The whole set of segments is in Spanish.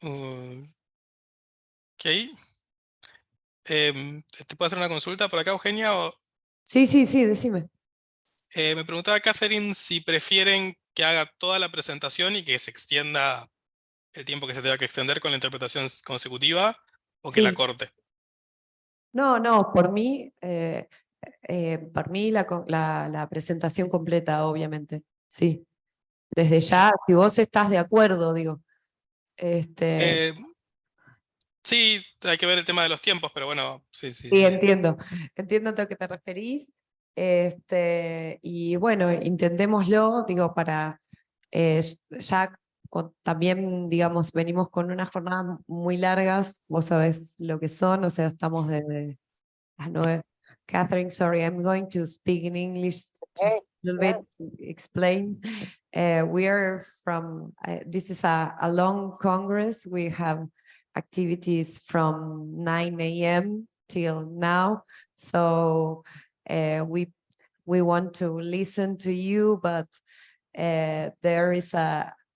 Ok. ¿Te puedo hacer una consulta por acá, Eugenia? Sí, sí, sí, decime. Me preguntaba Catherine si prefieren que haga toda la presentación y que se extienda el tiempo que se tenga que extender con la interpretación consecutiva o que la Sí, corte. no, no, por mí la presentación completa, obviamente, sí. Desde Ok. ya, si vos estás de acuerdo, digo, este, Eh, sí, hay que ver el tema de los tiempos, pero bueno, sí, sí, sí, sí. entiendo a lo que te referís, y bueno, intentémoslo, digo, para ya también, digamos, venimos con unas jornadas muy largas, vos sabés lo que son, o sea, estamos desde las 9. Catherine, sorry, I'm going to speak in English Okay, just a little yeah. bit to explain. We are this is a long Congress. We have activities from 9 a.m. till now. So we want to listen to you, but there is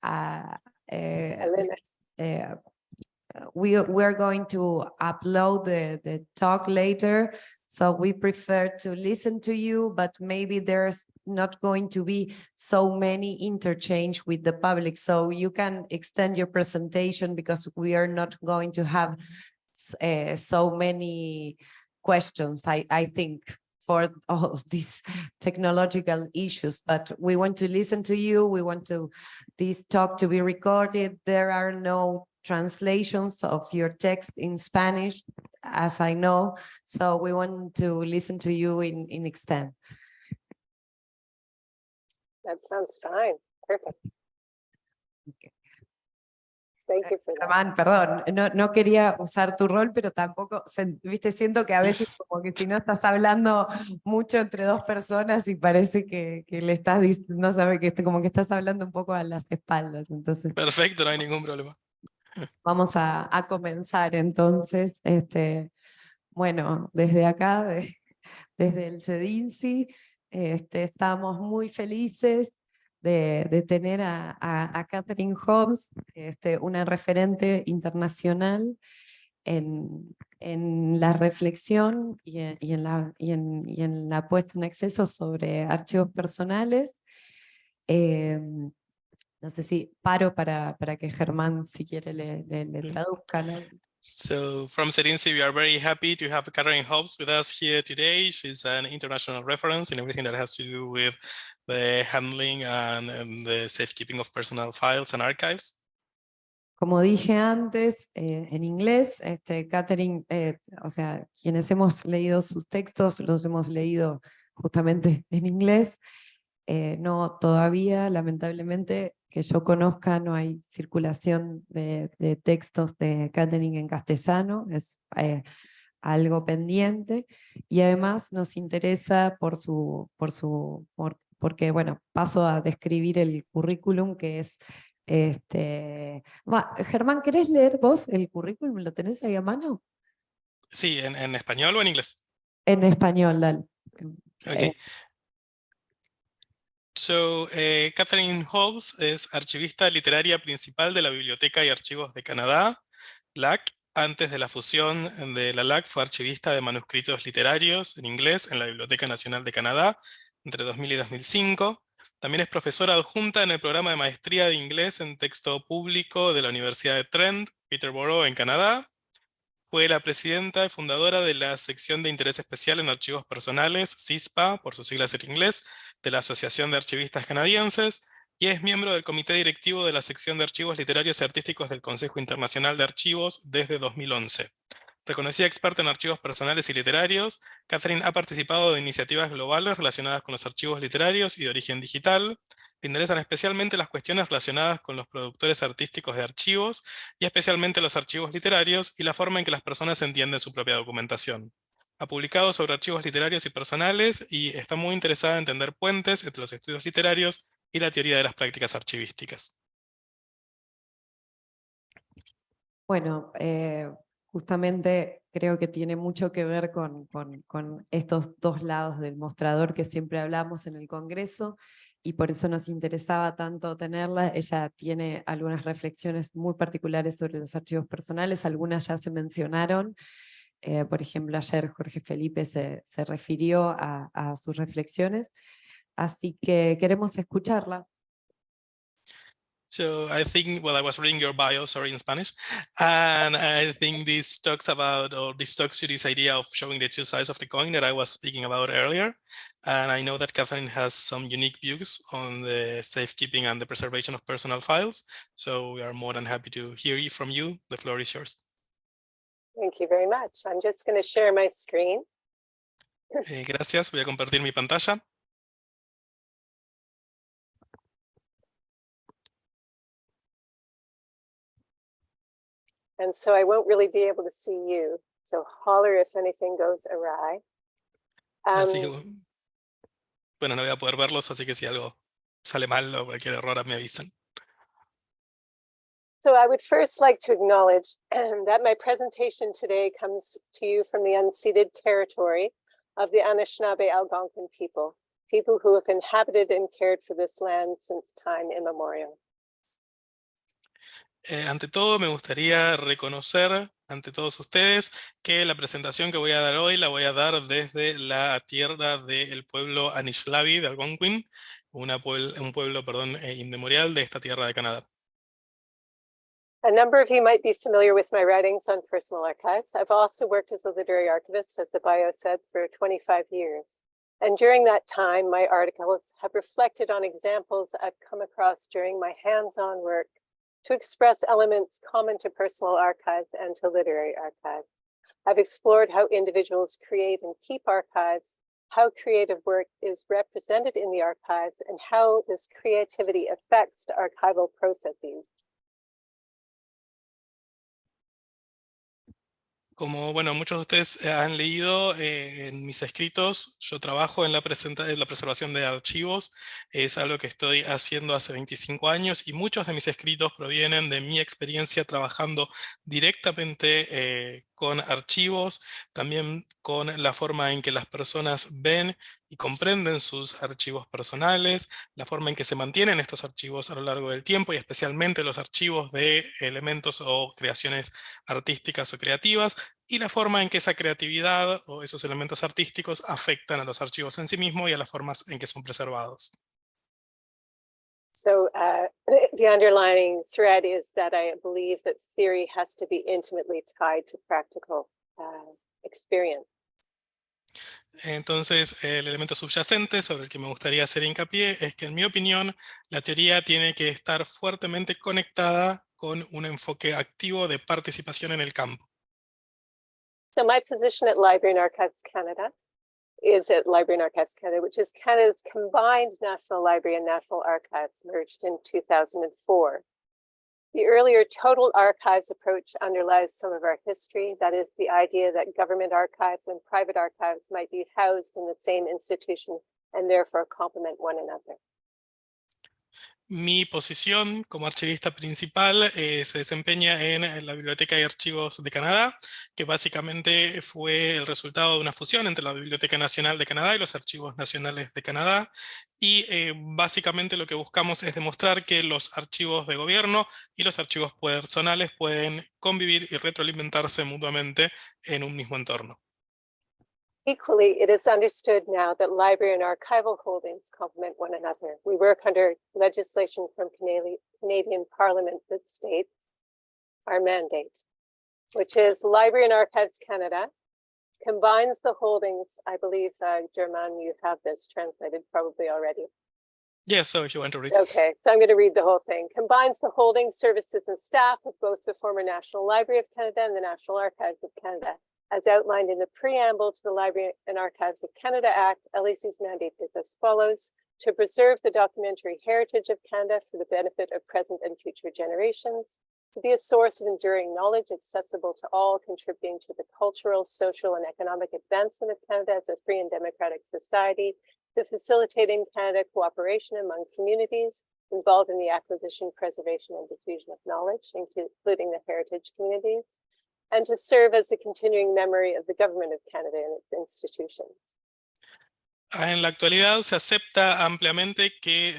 A limit. uh, we're going to upload the talk later, so we prefer to listen to you, but maybe there's not going to be so many interchange with the public, so you can extend your presentation because we are not going to have so many questions, I think, for all these technological issues, but we want to listen to you. We want this talk to be recorded. There are no translations of your text in Spanish, as I know, so we want to listen to you in extent. That sounds fine. Perfect. Thank you for that. Germán, perdón, no quería usar tu rol, pero tampoco, viste, siento que a veces como que si no estás hablando mucho entre dos personas y parece que le estás diciendo, no sabe que como que estás hablando un poco a las espaldas, entonces Perfecto, no hay ningún problema. vamos a comenzar entonces, bueno, desde acá, desde el CEDINSI, estamos muy felices de tener a Catherine Hobbs, una referente internacional en la reflexión y en la puesta en acceso sobre archivos personales. No sé si paro para que Germán, si quiere, le traduzca, ¿no? So from Serinci, we are very happy to have Catherine Hobbs with us here today. She's an international reference in everything that has to do with the handling and the safekeeping of personal files and archives. Como dije antes, en inglés, Catherine, o sea, quienes hemos leído sus textos, los hemos leído justamente en inglés. No, todavía, lamentablemente, que yo conozca, no hay circulación de textos de Catherine en castellano, es algo pendiente, y además nos interesa porque, bueno, paso a describir el currículum que es, Germán, ¿querés leer vos el currículum? ¿Lo tenés ahí a mano? Sí, en español o en inglés. En español, dale. Okay. So, Catherine Hobbs es archivista literaria principal de la Biblioteca y Archivos de Canadá, LAC. Antes de la fusión de la LAC fue archivista de manuscritos literarios en inglés en la Biblioteca Nacional de Canadá entre 2000 y 2005. También es profesora adjunta en el programa de maestría de inglés en texto público de la Universidad de Trent, Peterborough, en Canadá. Fue la presidenta y fundadora de la sección de interés especial en archivos personales, CISPA, por sus siglas en inglés, de la Asociación de Archivistas Canadienses, y es miembro del comité directivo de la sección de archivos literarios y artísticos del Consejo Internacional de Archivos desde 2011. Reconocida experta en archivos personales y literarios, Catherine ha participado de iniciativas globales relacionadas con los archivos literarios y de origen digital. Le interesan especialmente las cuestiones relacionadas con los productores artísticos de archivos y especialmente los archivos literarios y la forma en que las personas entienden su propia documentación. Ha publicado sobre archivos literarios y personales y está muy interesada en entender puentes entre los estudios literarios y la teoría de las prácticas archivísticas. Bueno, justamente creo que tiene mucho que ver con estos dos lados del mostrador que siempre hablamos en el Congreso, y por eso nos interesaba tanto tenerla. Ella tiene algunas reflexiones muy particulares sobre los archivos personales, algunas ya se mencionaron. Por ejemplo, ayer Jorge Felipe se refirió a sus reflexiones, así que queremos escucharla. So I think, well, I was reading your bio, sorry, in Spanish, and I think this talks about, or this talks to this idea of showing the two sides of the coin that I was speaking about earlier. And I know that Catherine has some unique views on the safekeeping and the preservation of personal files. So we are more than happy to hear from you. The floor is yours. Thank you very much. I'm just going to share my screen. Gracias, voy a compartir mi pantalla. And so I won't really be able to see you. So holler if anything goes awry. Así que, bueno, no voy a poder verlos, así que si algo sale mal o cualquier error me avisan. So I would first like to acknowledge that my presentation today comes to you from the unceded territory of the Anishinaabe Algonquin people who have inhabited and cared for this land since time immemorial. Ante todo, me gustaría reconocer ante todos ustedes que la presentación que voy a dar hoy la voy a dar desde la tierra del pueblo Anishinaabe de Algonquin, un pueblo, inmemorial de esta tierra de Canadá. A number of you might be familiar with my writings on personal archives. I've also worked as a literary archivist, as the bio said, for 25 years. And during that time, my articles have reflected on examples I've come across during my hands-on work to express elements common to personal archives and to literary archives. I've explored how individuals create and keep archives, how creative work is represented in the archives, and how this creativity affects the archival processes. Como muchos de ustedes han leído en mis escritos, yo trabajo en la preservación de archivos, es algo que estoy haciendo hace 25 años y muchos de mis escritos provienen de mi experiencia trabajando directamente con archivos, también con la forma en que las personas ven y comprenden sus archivos personales, la forma en que se mantienen estos archivos a lo largo del tiempo y especialmente los archivos de elementos o creaciones artísticas o creativas, y la forma en que esa creatividad o esos elementos artísticos afectan a los archivos en sí mismos y a las formas en que son preservados. So the underlying thread is that I believe that theory has to be intimately tied to practical experience. Entonces, el elemento subyacente sobre el que me gustaría hacer hincapié es que, en mi opinión, la teoría tiene que estar fuertemente conectada con un enfoque activo de participación en el campo. So my position at Library and Archives Canada is at Library and Archives Canada, which is Canada's combined National Library and National Archives, merged in 2004. The earlier total archives approach underlies some of our history. That is the idea that government archives and private archives might be housed in the same institution and therefore complement one another. Mi posición como archivista principal se desempeña en la Biblioteca y Archivos de Canadá, que básicamente fue el resultado de una fusión entre la Biblioteca Nacional de Canadá y los Archivos Nacionales de Canadá. Y básicamente lo que buscamos es demostrar que los archivos de gobierno y los archivos personales pueden convivir y retroalimentarse mutuamente en un mismo entorno. Equally, it is understood now that library and archival holdings complement one another. We work under legislation from Canadian Parliament that states our mandate, which is Library and Archives Canada combines the holdings. I believe, German, you have this translated probably already. Yes, so if you want to read. Okay, so I'm going to read the whole thing. Combines the holdings, services, and staff of both the former National Library of Canada and the National Archives of Canada. As outlined in the preamble to the Library and Archives of Canada Act, LAC's mandate is as follows: to preserve the documentary heritage of Canada for the benefit of present and future generations, to be a source of enduring knowledge accessible to all, contributing to the cultural, social, and economic advancement of Canada as a free and democratic society, to facilitate in Canada cooperation among communities involved in the acquisition, preservation, and diffusion of knowledge, including the heritage communities, and to serve as a continuing memory of the government of Canada and its institutions. En la actualidad se acepta ampliamente que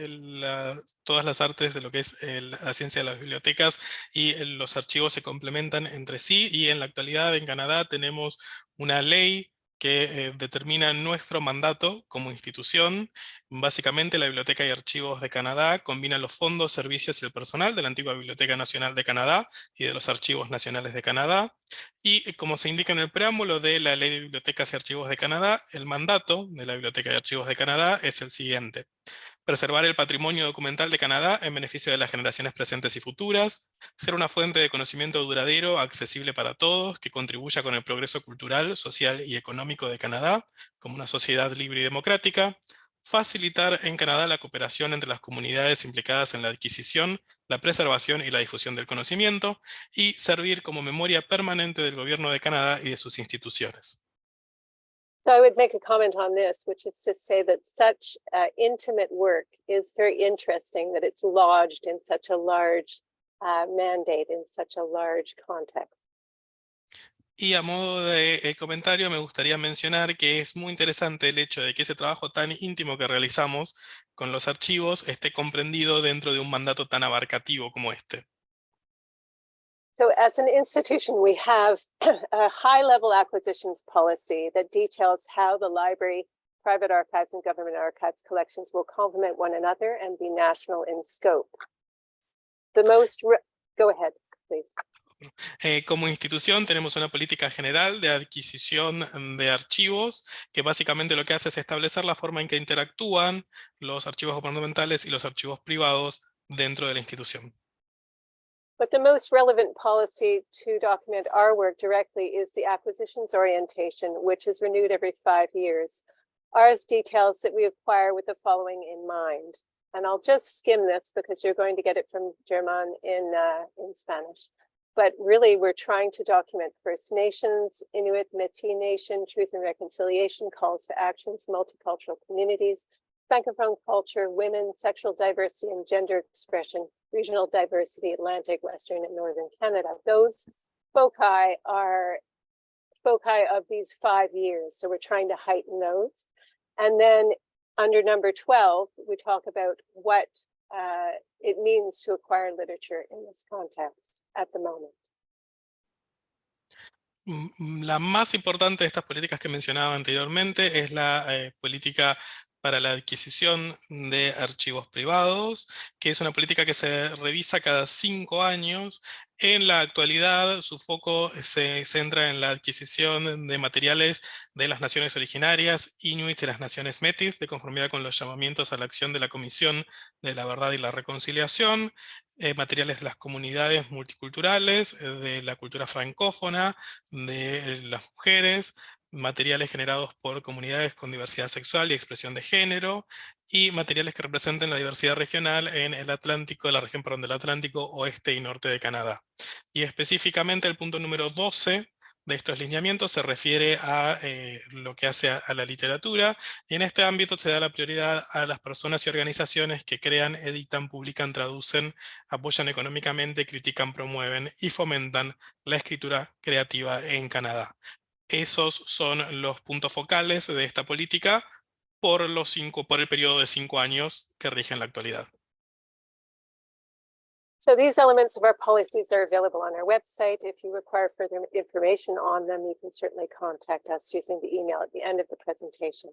todas las artes de lo que es la ciencia de las bibliotecas y los archivos se complementan entre sí, y en la actualidad en Canadá tenemos una ley que determina nuestro mandato como institución. Básicamente la Biblioteca y Archivos de Canadá combina los fondos, servicios y el personal de la antigua Biblioteca Nacional de Canadá y de los Archivos Nacionales de Canadá. Y como se indica en el preámbulo de la Ley de Bibliotecas y Archivos de Canadá, el mandato de la Biblioteca y Archivos de Canadá es el siguiente: preservar el patrimonio documental de Canadá en beneficio de las generaciones presentes y futuras, ser una fuente de conocimiento duradero, accesible para todos, que contribuya con el progreso cultural, social y económico de Canadá como una sociedad libre y democrática, facilitar en Canadá la cooperación entre las comunidades implicadas en la adquisición, la preservación y la difusión del conocimiento, y servir como memoria permanente del gobierno de Canadá y de sus instituciones. So I would make a comment on this, which is to say that such intimate work is very interesting, that it's lodged in such a large mandate, in such a large context. Y a modo de comentario me gustaría mencionar que es muy interesante el hecho de que ese trabajo tan íntimo que realizamos con los archivos esté comprendido dentro de un mandato tan abarcativo como este. So as an institution, we have a high-level acquisitions policy that details how the library, private archives, and government archives collections will complement one another and be national in scope. Go ahead, please. Como institución tenemos una política general de adquisición de archivos que básicamente lo que hace es establecer la forma en que interactúan los archivos gubernamentales y los archivos privados dentro de la institución. But the most relevant policy to document our work directly is the acquisitions orientation, which is renewed every 5 years. Ours details that we acquire with the following in mind. And I'll just skim this because you're going to get it from German in Spanish. But really, we're trying to document First Nations, Inuit, Métis Nation, truth and reconciliation, calls to actions, multicultural communities, Francophone culture, women, sexual diversity and gender expression, regional diversity, Atlantic, Western, and Northern Canada. Those foci are foci of these 5 years. So we're trying to heighten those. And then under number 12, we talk about what it means to acquire literature in this context at the moment. La más importante de estas políticas que mencionaba anteriormente es la política para la adquisición de archivos privados, que es una política que se revisa cada 5 años. En la actualidad, su foco se centra en la adquisición de materiales de las naciones originarias, inuits y las naciones Métis, de conformidad con los llamamientos a la acción de la Comisión de la Verdad y la Reconciliación, materiales de las comunidades multiculturales, de la cultura francófona, de las mujeres, materiales generados por comunidades con diversidad sexual y expresión de género, y materiales que representen la diversidad regional en el Atlántico, la región del Atlántico oeste y norte de Canadá. Y específicamente el punto número 12 de estos lineamientos se refiere a lo que hace a la literatura, y en este ámbito se da la prioridad a las personas y organizaciones que crean, editan, publican, traducen, apoyan económicamente, critican, promueven y fomentan la escritura creativa en Canadá. Esos son los puntos focales de esta política por el periodo de 5 años que rige en la actualidad. So these elements of our policies are available on our website. If you require further information on them, you can certainly contact us using the email at the end of the presentation.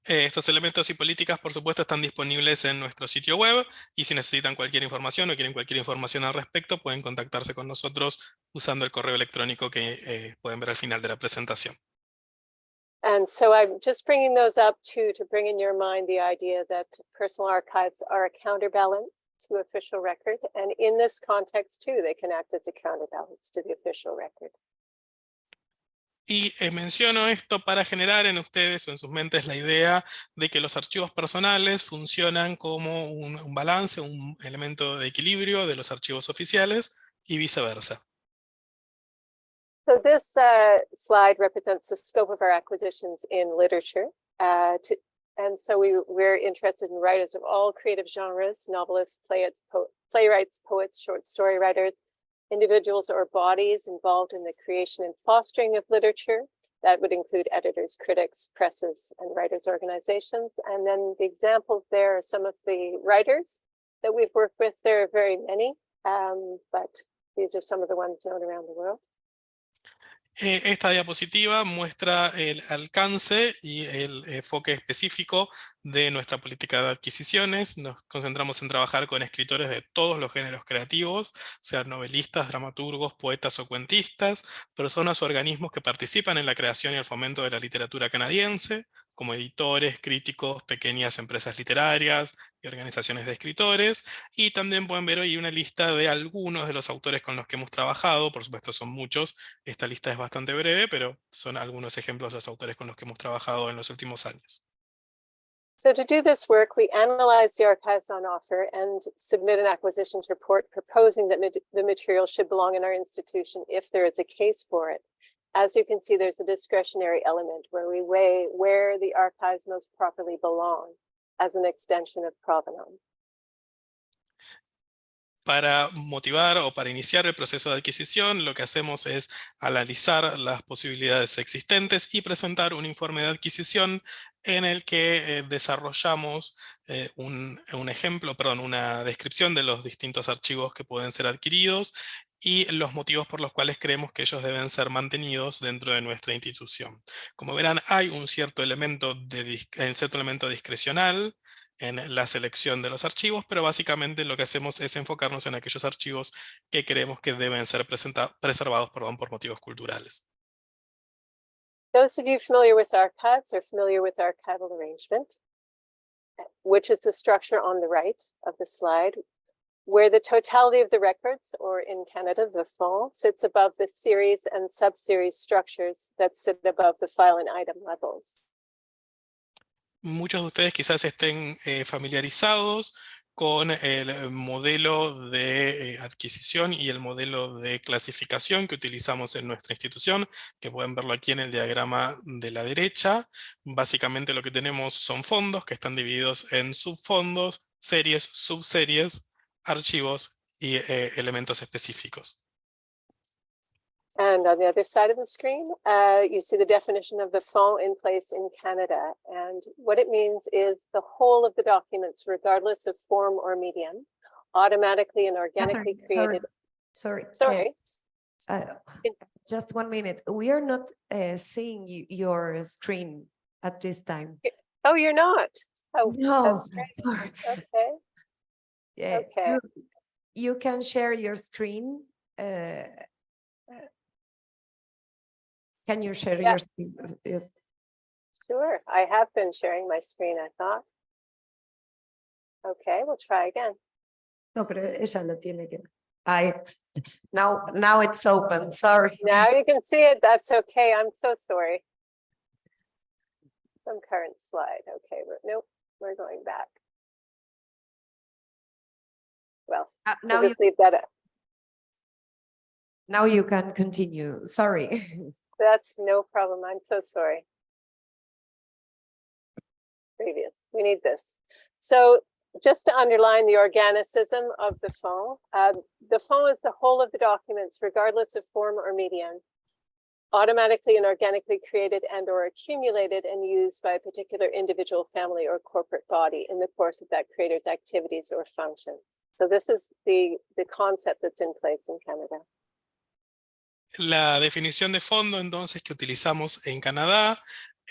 Estos elementos y políticas, por supuesto, están disponibles en nuestro sitio web, y si necesitan cualquier información o quieren cualquier información al respecto, pueden contactarse con nosotros usando el correo electrónico que pueden ver al final de la presentación. And so I'm just bringing those up to bring in your mind the idea that personal archives are a counterbalance to official record. And in this context, too, they can act as a counterbalance to the official record. Y menciono esto para generar en ustedes o en sus mentes la idea de que los archivos personales funcionan como un balance, un elemento de equilibrio de los archivos oficiales y viceversa. So this slide represents the scope of our acquisitions in literature. And so we're interested in writers of all creative genres, novelists, playwrights, poets, short story writers, individuals or bodies involved in the creation and fostering of literature, That would include editors, critics, presses, and writers' organizations. And then the examples there are some of the writers that we've worked with. There are very many, but these are some of the ones known around the world. Esta diapositiva muestra el alcance y el enfoque específico de nuestra política de adquisiciones. Nos concentramos en trabajar con escritores de todos los géneros creativos, sean novelistas, dramaturgos, poetas o cuentistas, personas o organismos que participan en la creación y el fomento de la literatura canadiense, como editores, críticos, pequeñas empresas literarias y organizaciones de escritores. Y también pueden ver hoy una lista de algunos de los autores con los que hemos trabajado. Por supuesto son muchos. Esta lista es bastante breve, pero son algunos ejemplos de los autores con los que hemos trabajado en los últimos años. So to do this work, we analyze the archives on offer and submit an acquisitions report proposing that the material should belong in our institution if there is a case for it. As you can see, there's a discretionary element where we weigh where the archives most properly belong as an extension of provenance. Para motivar o para iniciar el proceso de adquisición, lo que hacemos es analizar las posibilidades existentes y presentar un informe de adquisición en el que desarrollamos una descripción de los distintos archivos que pueden ser adquiridos y los motivos por los cuales creemos que ellos deben ser mantenidos dentro de nuestra institución. Como verán, hay un cierto elemento discrecional en la selección de los archivos, pero básicamente lo que hacemos es enfocarnos en aquellos archivos que creemos que deben ser preservados por motivos culturales. Those of you familiar with archives are familiar with archival arrangement, which is the structure on the right of the slide, where the totality of the records, or in Canada, the fond, sits above the series and sub-series structures that sit above the file and item levels. Muchos de ustedes quizás estén familiarizados con el modelo de adquisición y el modelo de clasificación que utilizamos en nuestra institución, que pueden verlo aquí en el diagrama de la derecha. Básicamente lo que tenemos son fondos que están divididos en subfondos, series, subseries, archivos y elementos específicos. And on the other side of the screen, you see the definition of the fond in place in Canada. And what it means is the whole of the documents, regardless of form or medium, automatically and organically created. Sorry. Just 1 minute. We are not seeing your screen at this time. Oh, you're not? Oh, No, that's great. sorry. Okay. Yeah, Okay. you can share your screen. Can you share your screen? Yes. Sure. I have been sharing my screen, I thought. Okay, we'll try again. No, pero ella lo tiene que. Now it's open. Sorry. Now you can see it. That's okay. I'm so sorry. Some current slide. Okay, nope, we're going back. Well, now we'll just leave that up. Now you can continue. Sorry. That's no problem. I'm so sorry. Previous. We need this. So just to underline the organicism of the fond is the whole of the documents, regardless of form or medium, automatically and organically created and or accumulated and used by a particular individual, family, or corporate body in the course of that creator's activities or functions. So this is the concept that's in place in Canada. La definición de fondo, entonces, que utilizamos en Canadá,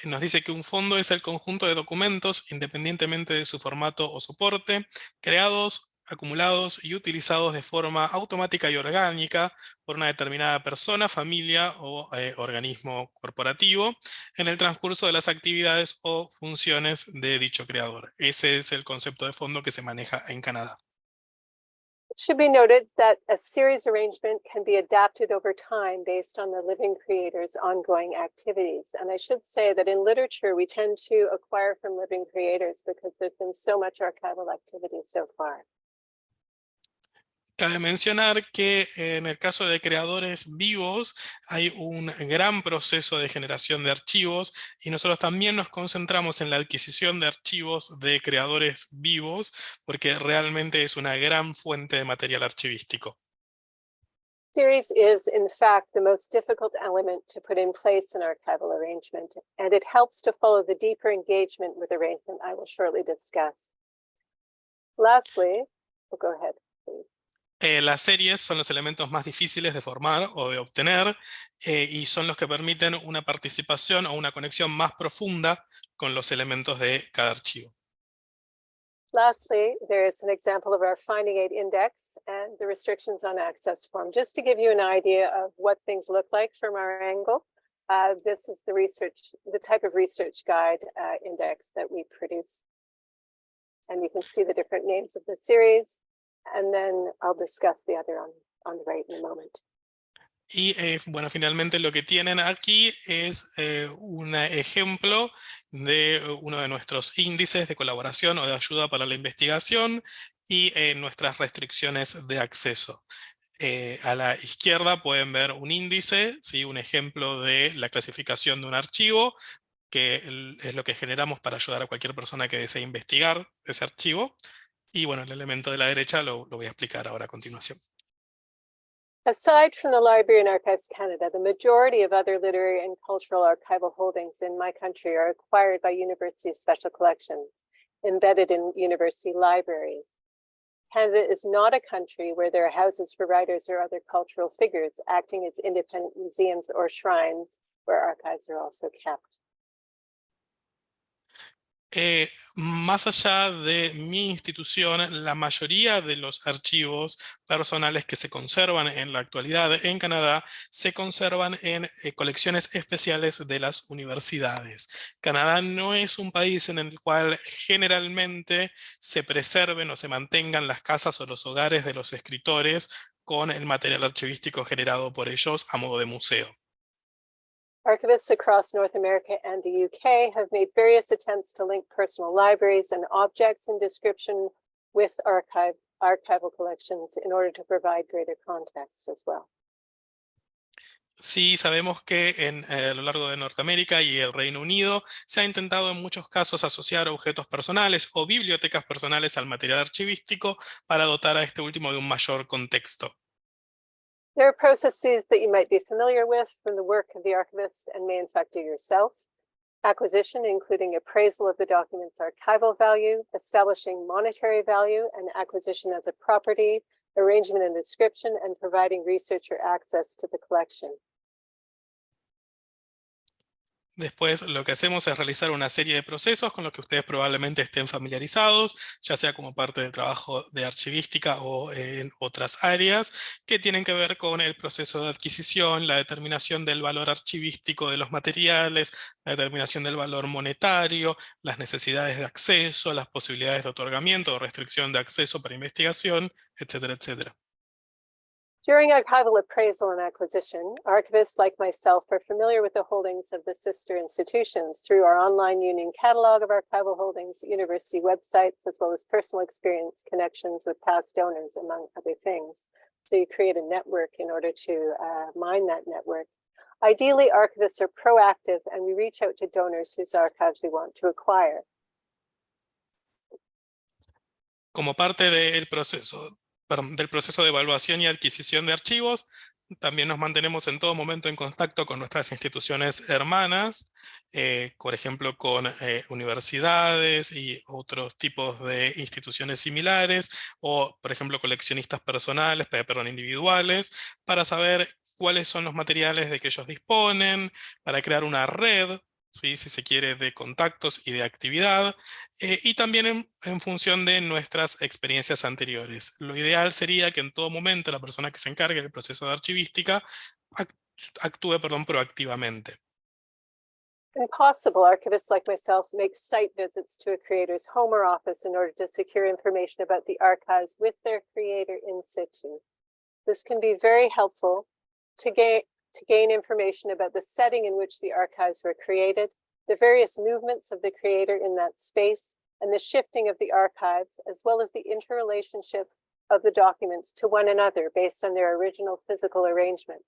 nos dice que un fondo es el conjunto de documentos, independientemente de su formato o soporte, creados, acumulados y utilizados de forma automática y orgánica por una determinada persona, familia o organismo corporativo en el transcurso de las actividades o funciones de dicho creador. Ese es el concepto de fondo que se maneja en Canadá. It should be noted that a series arrangement can be adapted over time based on the living creator's ongoing activities. And I should say that in literature, we tend to acquire from living creators because there's been so much archival activity so far. Cabe mencionar que en el caso de creadores vivos hay un gran proceso de generación de archivos y nosotros también nos concentramos en la adquisición de archivos de creadores vivos porque realmente es una gran fuente de material archivístico. Series is, in fact, the most difficult element to put in place in archival arrangement, and it helps to follow the deeper engagement with arrangement I will shortly discuss. Lastly, go ahead, please. Las series son los elementos más difíciles de formar o de obtener y son los que permiten una participación o una conexión más profunda con los elementos de cada archivo. Lastly, there is an example of our finding aid index and the restrictions on access form. Just to give you an idea of what things look like from our angle, this is the type of research guide index that we produce. And you can see the different names of the series, and then I'll discuss the other on the right in a moment. Y bueno, finalmente lo que tienen aquí es un ejemplo de uno de nuestros índices de colaboración o de ayuda para la investigación y nuestras restricciones de acceso. A la izquierda pueden ver un índice, ¿sí? Un ejemplo de la clasificación de un archivo, que es lo que generamos para ayudar a cualquier persona que desee investigar ese archivo. Y bueno, el elemento de la derecha lo voy a explicar ahora a continuación. Aside from the Library and Archives Canada, the majority of other literary and cultural archival holdings in my country are acquired by university special collections, embedded in university libraries. Canada is not a country where there are houses for writers or other cultural figures acting as independent museums or shrines where archives are also kept. Más allá de mi institución, la mayoría de los archivos personales que se conservan en la actualidad en Canadá se conservan en colecciones especiales de las universidades. Canadá no es un país en el cual generalmente se preserven o se mantengan las casas o los hogares de los escritores con el material archivístico generado por ellos a modo de museo. Archivists across North America and the UK have made various attempts to link personal libraries and objects in description with archival collections in order to provide greater context as well. Sí, sabemos que a lo largo de Norteamérica y el Reino Unido se ha intentado en muchos casos asociar objetos personales o bibliotecas personales al material archivístico para dotar a este último de un mayor contexto. There are processes that you might be familiar with from the work of the archivist and may in fact do yourself. Acquisition, including appraisal of the document's archival value, establishing monetary value, and acquisition as a property, arrangement and description, and providing researcher access to the collection. Después lo que hacemos es realizar una serie de procesos con los que ustedes probablemente estén familiarizados, ya sea como parte del trabajo de archivística o en otras áreas, que tienen que ver con el proceso de adquisición, la determinación del valor archivístico de los materiales, la determinación del valor monetario, las necesidades de acceso, las posibilidades de otorgamiento o restricción de acceso para investigación, etcétera, etcétera. During archival appraisal and acquisition, archivists like myself are familiar with the holdings of the sister institutions through our online union catalog of archival holdings, university websites, as well as personal experience connections with past donors, among other things. So you create a network in order to mine that network. Ideally, archivists are proactive and we reach out to donors whose archives we want to acquire. Como parte del proceso de evaluación y adquisición de archivos, también nos mantenemos en todo momento en contacto con nuestras instituciones hermanas, por ejemplo con universidades y otros tipos de instituciones similares, o por ejemplo coleccionistas personales, individuales, para saber cuáles son los materiales de que ellos disponen, para crear una red, ¿sí? Si se quiere, de contactos y de actividad, y también en función de nuestras experiencias anteriores. Lo ideal sería que en todo momento la persona que se encargue del proceso de archivística actúe proactivamente. When possible, archivists like myself make site visits to a creator's home or office in order to secure information about the archives with their creator in situ. This can be very helpful to gain information about the setting in which the archives were created, the various movements of the creator in that space, and the shifting of the archives, as well as the interrelationship of the documents to one another based on their original physical arrangement.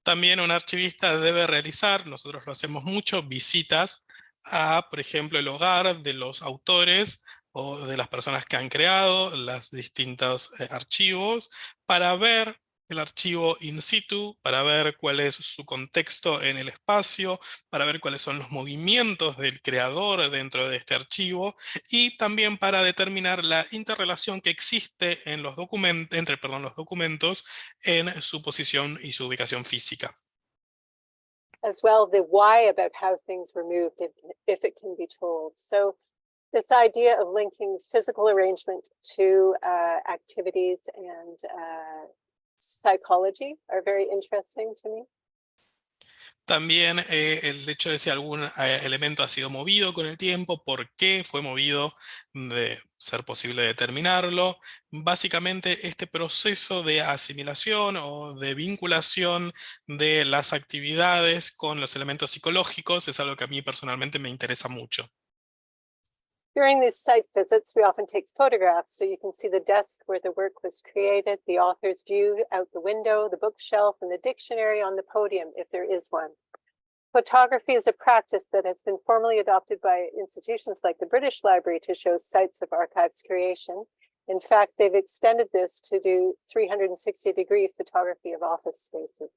También un archivista debe realizar, nosotros lo hacemos mucho, visitas a, por ejemplo, el hogar de los autores o de las personas que han creado los distintos archivos, para ver el archivo in situ, para ver cuál es su contexto en el espacio, para ver cuáles son los movimientos del creador dentro de este archivo, y también para determinar la interrelación que existe en los los documentos en su posición y su ubicación física. As well, the why about how things were moved, if it can be told. So this idea of linking physical arrangement to activities and psychology are very interesting to me. También el hecho de si algún elemento ha sido movido con el tiempo, por qué fue movido, de ser posible determinarlo. Básicamente este proceso de asimilación o de vinculación de las actividades con los elementos psicológicos es algo que a mí personalmente me interesa mucho. During these site visits, we often take photographs so you can see the desk where the work was created, the author's view out the window, the bookshelf, and the dictionary on the podium, if there is one. Photography is a practice that has been formally adopted by institutions like the British Library to show sites of archives creation. In fact, they've extended this to do 360-degree photography of office spaces.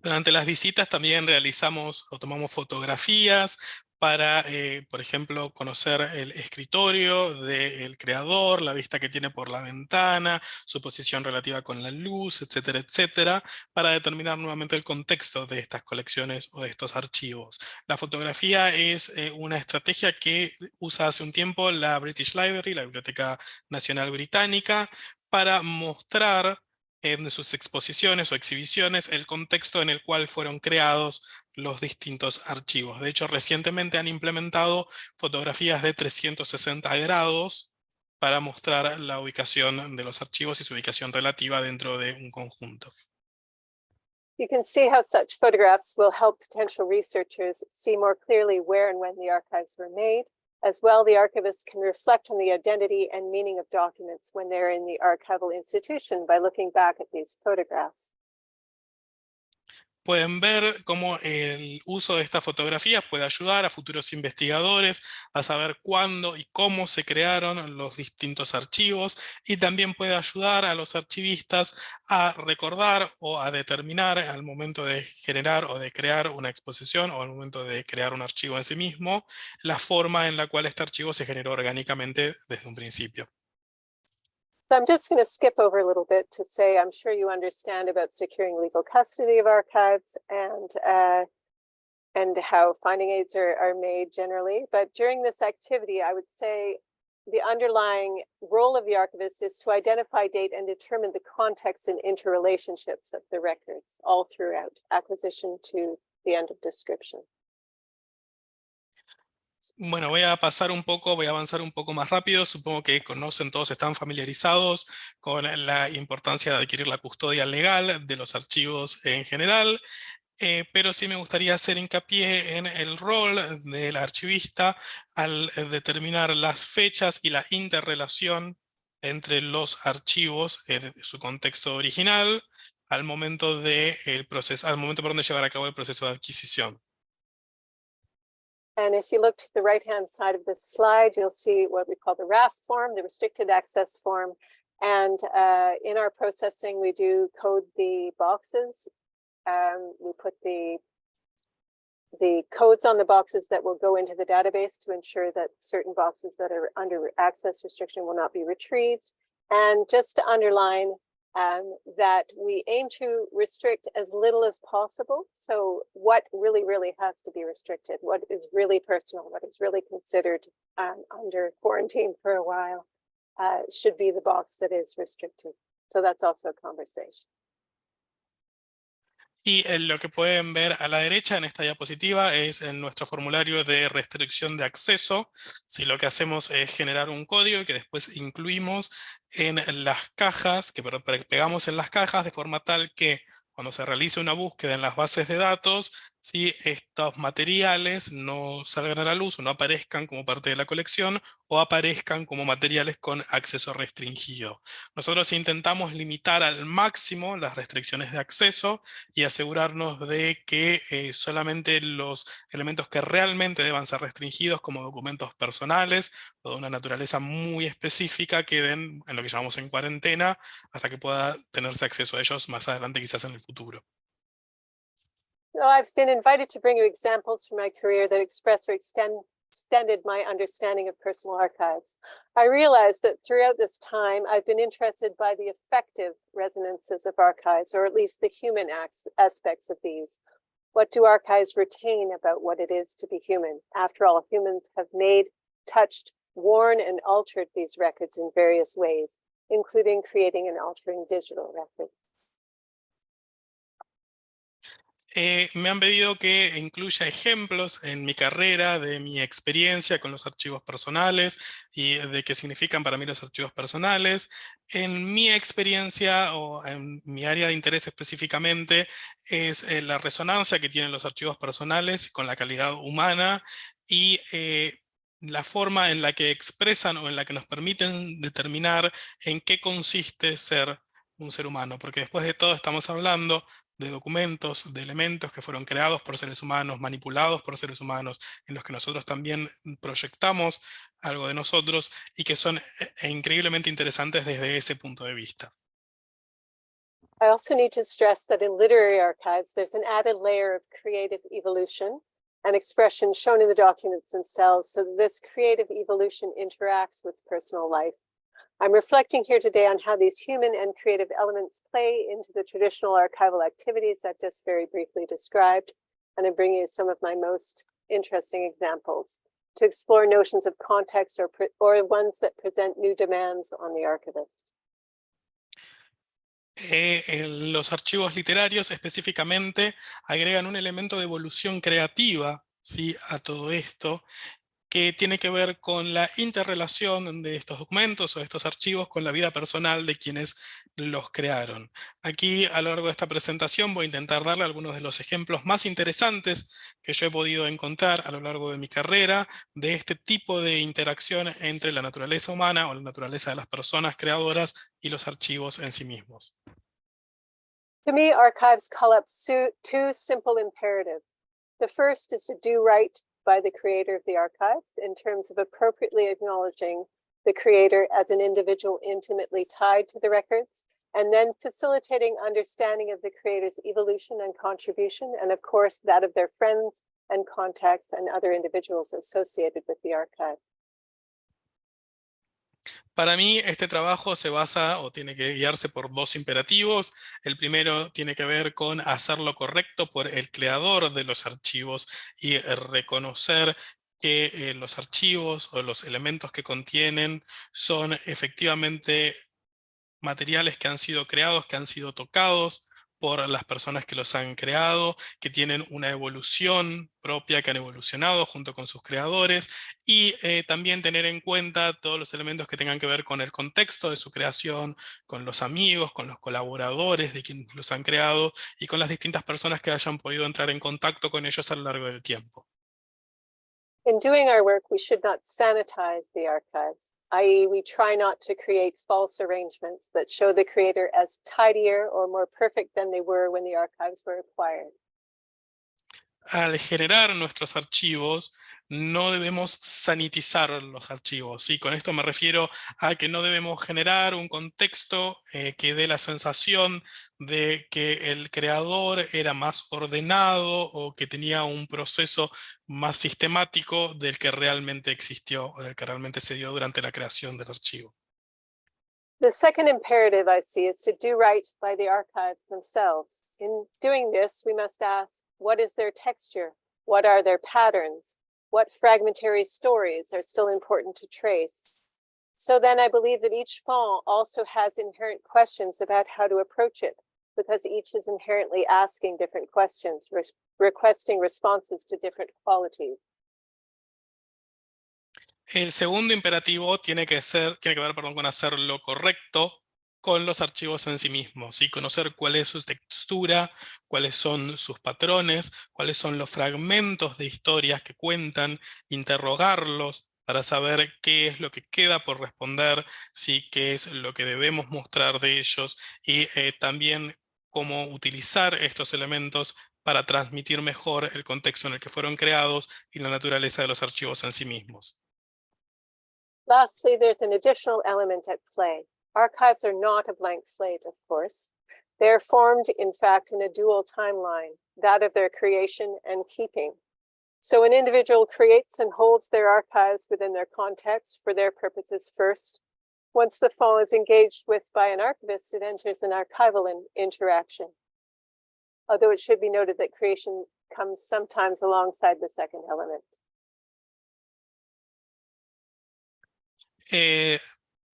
Durante las visitas también realizamos o tomamos fotografías para, por ejemplo, conocer el escritorio del creador, la vista que tiene por la ventana, su posición relativa con la luz, etcétera, etcétera, para determinar nuevamente el contexto de estas colecciones o de estos archivos. La fotografía es una estrategia que usa hace un tiempo la British Library, la Biblioteca Nacional Británica, para mostrar en sus exposiciones o exhibiciones el contexto en el cual fueron creados los distintos archivos. De hecho, recientemente han implementado fotografías de 360 grados para mostrar la ubicación de los archivos y su ubicación relativa dentro de un conjunto. You can see how such photographs will help potential researchers see more clearly where and when the archives were made. As well, the archivist can reflect on the identity and meaning of documents when they're in the archival institution by looking back at these photographs. Pueden ver cómo el uso de estas fotografías puede ayudar a futuros investigadores a saber cuándo y cómo se crearon los distintos archivos, y también puede ayudar a los archivistas a recordar o a determinar al momento de generar o de crear una exposición o al momento de crear un archivo en sí mismo, la forma en la cual este archivo se generó orgánicamente desde un principio. So I'm just going to skip over a little bit to say I'm sure you understand about securing legal custody of archives and how finding aids are made generally. But during this activity, I would say the underlying role of the archivist is to identify, date, and determine the context and interrelationships of the records all throughout acquisition to the end of description. Bueno, voy a avanzar un poco más rápido. Supongo que conocen, todos están familiarizados con la importancia de adquirir la custodia legal de los archivos en general, pero sí me gustaría hacer hincapié en el rol del archivista al determinar las fechas y la interrelación entre los archivos en su contexto original al momento al momento por donde llevar a cabo el proceso de adquisición. And if you look to the right-hand side of this slide, you'll see what we call the RAF form, the restricted access form. And in our processing, we do code the boxes. We put the codes on the boxes that will go into the database to ensure that certain boxes that are under access restriction will not be retrieved. And just to underline that we aim to restrict as little as possible. So what really, really has to be restricted, what is really personal, what is really considered under quarantine for a while should be the box that is restricted. So that's also a conversation. Y lo que pueden ver a la derecha en esta diapositiva es en nuestro formulario de restricción de acceso. Si lo que hacemos es generar un código que después incluimos en las cajas, que pegamos en las cajas de forma tal que cuando se realice una búsqueda en las bases de datos, si estos materiales no salgan a la luz o no aparezcan como parte de la colección o aparezcan como materiales con acceso restringido. Nosotros intentamos limitar al máximo las restricciones de acceso y asegurarnos de que solamente los elementos que realmente deban ser restringidos, como documentos personales o de una naturaleza muy específica, queden en lo que llamamos en cuarentena hasta que pueda tenerse acceso a ellos más adelante, quizás en el futuro. So I've been invited to bring you examples from my career that express or extended my understanding of personal archives. I realized that throughout this time, I've been interested by the effective resonances of archives, or at least the human aspects of these. What do archives retain about what it is to be human? After all, humans have made, touched, worn, and altered these records in various ways, including creating and altering digital records. Me han pedido que incluya ejemplos en mi carrera de mi experiencia con los archivos personales y de qué significan para mí los archivos personales. En mi experiencia o en mi área de interés específicamente es la resonancia que tienen los archivos personales con la calidad humana y la forma en la que expresan o en la que nos permiten determinar en qué consiste ser un ser humano, porque después de todo estamos hablando de documentos, de elementos que fueron creados por seres humanos, manipulados por seres humanos, en los que nosotros también proyectamos algo de nosotros y que son increíblemente interesantes desde ese punto de vista. I also need to stress that in literary archives, there's an added layer of creative evolution and expression shown in the documents themselves, so that this creative evolution interacts with personal life. I'm reflecting here today on how these human and creative elements play into the traditional archival activities I've just very briefly described, and I'm bringing you some of my most interesting examples to explore notions of context or ones that present new demands on the archivist. Los archivos literarios específicamente agregan un elemento de evolución creativa, ¿sí?, a todo esto, que tiene que ver con la interrelación de estos documentos o de estos archivos con la vida personal de quienes los crearon. Aquí, a lo largo de esta presentación, voy a intentar darle algunos de los ejemplos más interesantes que yo he podido encontrar a lo largo de mi carrera de este tipo de interacción entre la naturaleza humana o la naturaleza de las personas creadoras y los archivos en sí mismos. To me, archives call up two simple imperatives. The first is to do right by the creator of the archives in terms of appropriately acknowledging the creator as an individual intimately tied to the records, and then facilitating understanding of the creator's evolution and contribution, and of course that of their friends and contacts and other individuals associated with the archive. Para mí, este trabajo se basa o tiene que guiarse por dos imperativos. El primero tiene que ver con hacer lo correcto por el creador de los archivos y reconocer que los archivos o los elementos que contienen son efectivamente materiales que han sido creados, que han sido tocados por las personas que los han creado, que tienen una evolución propia, que han evolucionado junto con sus creadores, y también tener en cuenta todos los elementos que tengan que ver con el contexto de su creación, con los amigos, con los colaboradores de quienes los han creado, y con las distintas personas que hayan podido entrar en contacto con ellos a lo largo del tiempo. In doing our work, we should not sanitize the archives, i.e., we try not to create false arrangements that show the creator as tidier or more perfect than they were when the archives were acquired. Al generar nuestros archivos, no debemos sanitizar los archivos. Y con esto me refiero a que no debemos generar un contexto que dé la sensación de que el creador era más ordenado o que tenía un proceso más sistemático del que realmente existió o del que realmente se dio durante la creación del archivo. The second imperative I see is to do right by the archives themselves. In doing this, we must ask, what is their texture? What are their patterns? What fragmentary stories are still important to trace? So then I believe that each font also has inherent questions about how to approach it, because each is inherently asking different questions, requesting responses to different qualities. El segundo imperativo tiene que ver con hacer lo correcto con los archivos en sí mismos y conocer cuál es su textura, cuáles son sus patrones, cuáles son los fragmentos de historias que cuentan, interrogarlos para saber qué es lo que queda por responder, sí, qué es lo que debemos mostrar de ellos y también cómo utilizar estos elementos para transmitir mejor el contexto en el que fueron creados y la naturaleza de los archivos en sí mismos. Lastly, there's an additional element at play. Archives are not a blank slate, of course. They are formed, in fact, in a dual timeline, that of their creation and keeping. So an individual creates and holds their archives within their context for their purposes first. Once the file is engaged with by an archivist, it enters an archival interaction. Although it should be noted that creation comes sometimes alongside the second element.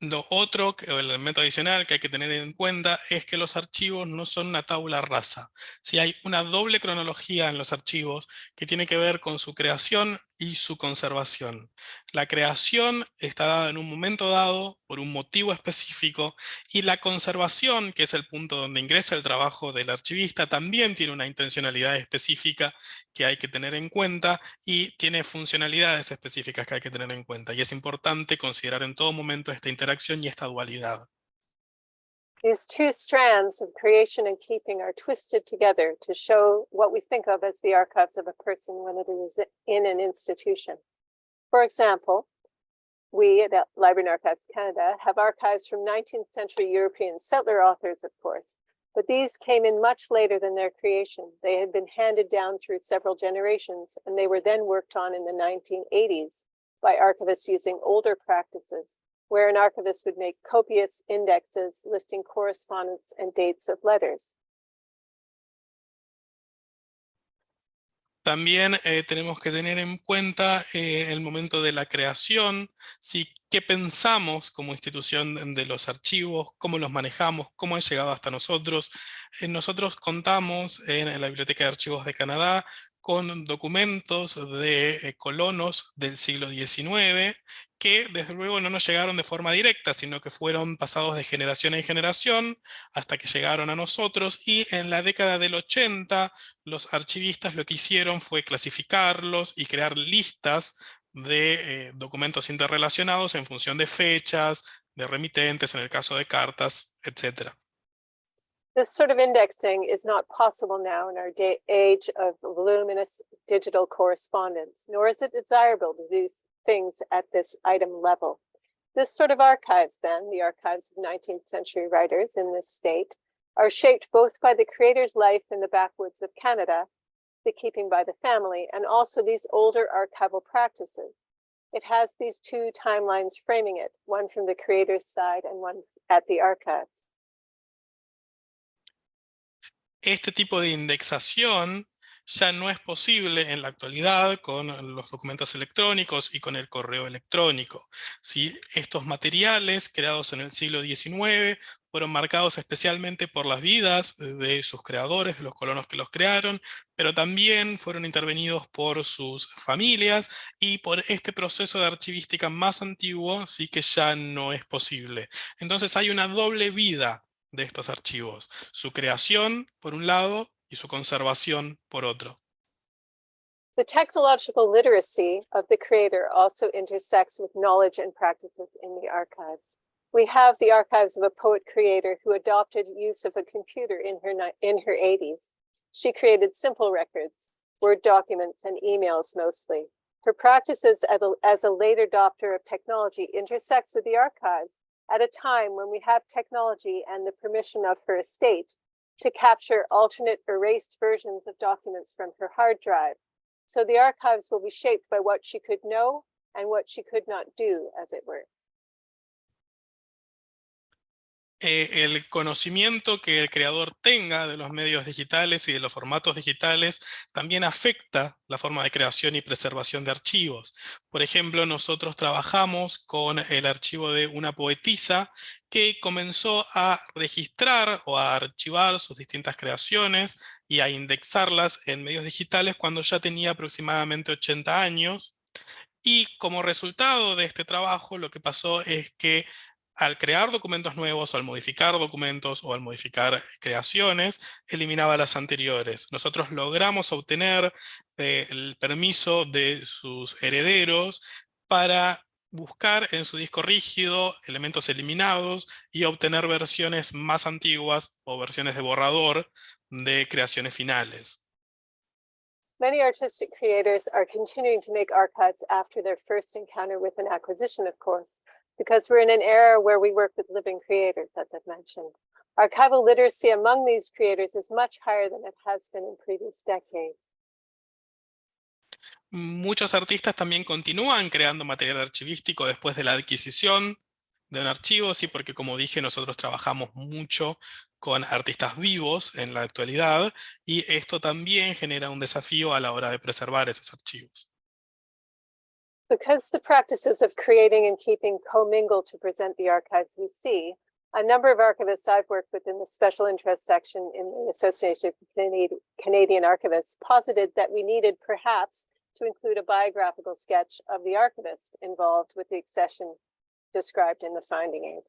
Lo otro, o el elemento adicional que hay que tener en cuenta es que los archivos no son una tabula rasa. Si hay una doble cronología en los archivos que tiene que ver con su creación y su conservación. La creación está dada en un momento dado por un motivo específico y la conservación, que es el punto donde ingresa el trabajo del archivista, también tiene una intencionalidad específica que hay que tener en cuenta y tiene funcionalidades específicas que hay que tener en cuenta. Y es importante considerar en todo momento esta interacción y esta dualidad. These two strands of creation and keeping are twisted together to show what we think of as the archives of a person when it is in an institution. For example, we at Library and Archives Canada have archives from 19th century European settler authors, of course, but these came in much later than their creation. They had been handed down through several generations, and they were then worked on in the 1980s by archivists using older practices, where an archivist would make copious indexes listing correspondence and dates of letters. También tenemos que tener en cuenta el momento de la creación, ¿sí? ¿Qué pensamos como institución de los archivos? ¿Cómo los manejamos? ¿Cómo han llegado hasta nosotros? Nosotros contamos en la Biblioteca de Archivos de Canadá con documentos de colonos del siglo XIX que desde luego no nos llegaron de forma directa, sino que fueron pasados de generación en generación hasta que llegaron a nosotros, y en la década del 80 los archivistas lo que hicieron fue clasificarlos y crear listas de documentos interrelacionados en función de fechas, de remitentes, en el caso de cartas, etc. This sort of indexing is not possible now in our age of voluminous digital correspondence, nor is it desirable to do things at this item level. This sort of archives, then, the archives of 19th century writers in this state, are shaped both by the creator's life in the backwoods of Canada, the keeping by the family, and also these older archival practices. It has these two timelines framing it, one from the creator's side and one at the archives. Este tipo de indexación ya no es posible en la actualidad con los documentos electrónicos y con el correo electrónico, ¿sí? Estos materiales creados en el siglo XIX fueron marcados especialmente por las vidas de sus creadores, de los colonos que los crearon, pero también fueron intervenidos por sus familias y por este proceso de archivística más antiguo, sí, que ya no es posible. Entonces hay una doble vida de estos archivos, su creación por un lado y su conservación por otro. The technological literacy of the creator also intersects with knowledge and practices in the archives. We have the archives of a poet-creator who adopted use of a computer in her 80s. She created simple records, Word documents and emails mostly. Her practices as a late adopter of technology intersects with the archives at a time when we have technology and the permission of her estate to capture alternate erased versions of documents from her hard drive. So the archives will be shaped by what she could know and what she could not do, as it were. El conocimiento que el creador tenga de los medios digitales y de los formatos digitales también afecta la forma de creación y preservación de archivos. Por ejemplo, nosotros trabajamos con el archivo de una poetisa que comenzó a registrar o a archivar sus distintas creaciones y a indexarlas en medios digitales cuando ya tenía aproximadamente 80 años. Y como resultado de este trabajo, lo que pasó es que al crear documentos nuevos o al modificar documentos o al modificar creaciones, eliminaba las anteriores. Nosotros logramos obtener el permiso de sus herederos para buscar en su disco rígido elementos eliminados y obtener versiones más antiguas o versiones de borrador de creaciones finales. Many artistic creators are continuing to make archives after their first encounter with an acquisition, of course, because we're in an era where we work with living creators, as I've mentioned. Archival literacy among these creators is much higher than it has been in previous decades. Muchos artistas también continúan creando material archivístico después de la adquisición de un archivo, sí, porque como dije, nosotros trabajamos mucho con artistas vivos en la actualidad y esto también genera un desafío a la hora de preservar esos archivos. Because the practices of creating and keeping commingle to present the archives we see, a number of archivists I've worked with in the special interest section in the Association of Canadian Archivists posited that we needed perhaps to include a biographical sketch of the archivist involved with the accession described in the finding aid.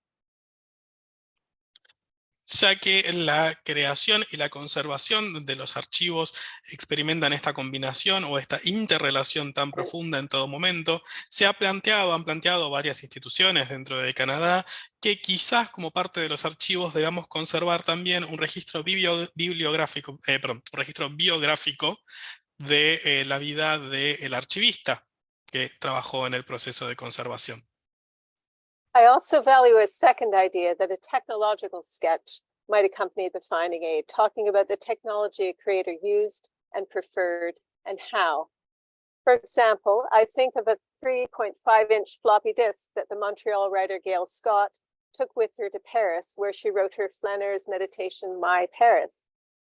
Ya que la creación y la conservación de los archivos experimentan esta combinación o esta interrelación tan profunda en todo momento, han planteado varias instituciones dentro de Canadá que quizás como parte de los archivos debamos conservar también un registro biográfico de la vida del archivista que trabajó en el proceso de conservación. I also value a second idea that a technological sketch might accompany the finding aid, talking about the technology a creator used and preferred and how. For example, I think of a 3.5-inch floppy disk that the Montreal writer Gail Scott took with her to Paris, where she wrote her Flanneur's meditation, My Paris.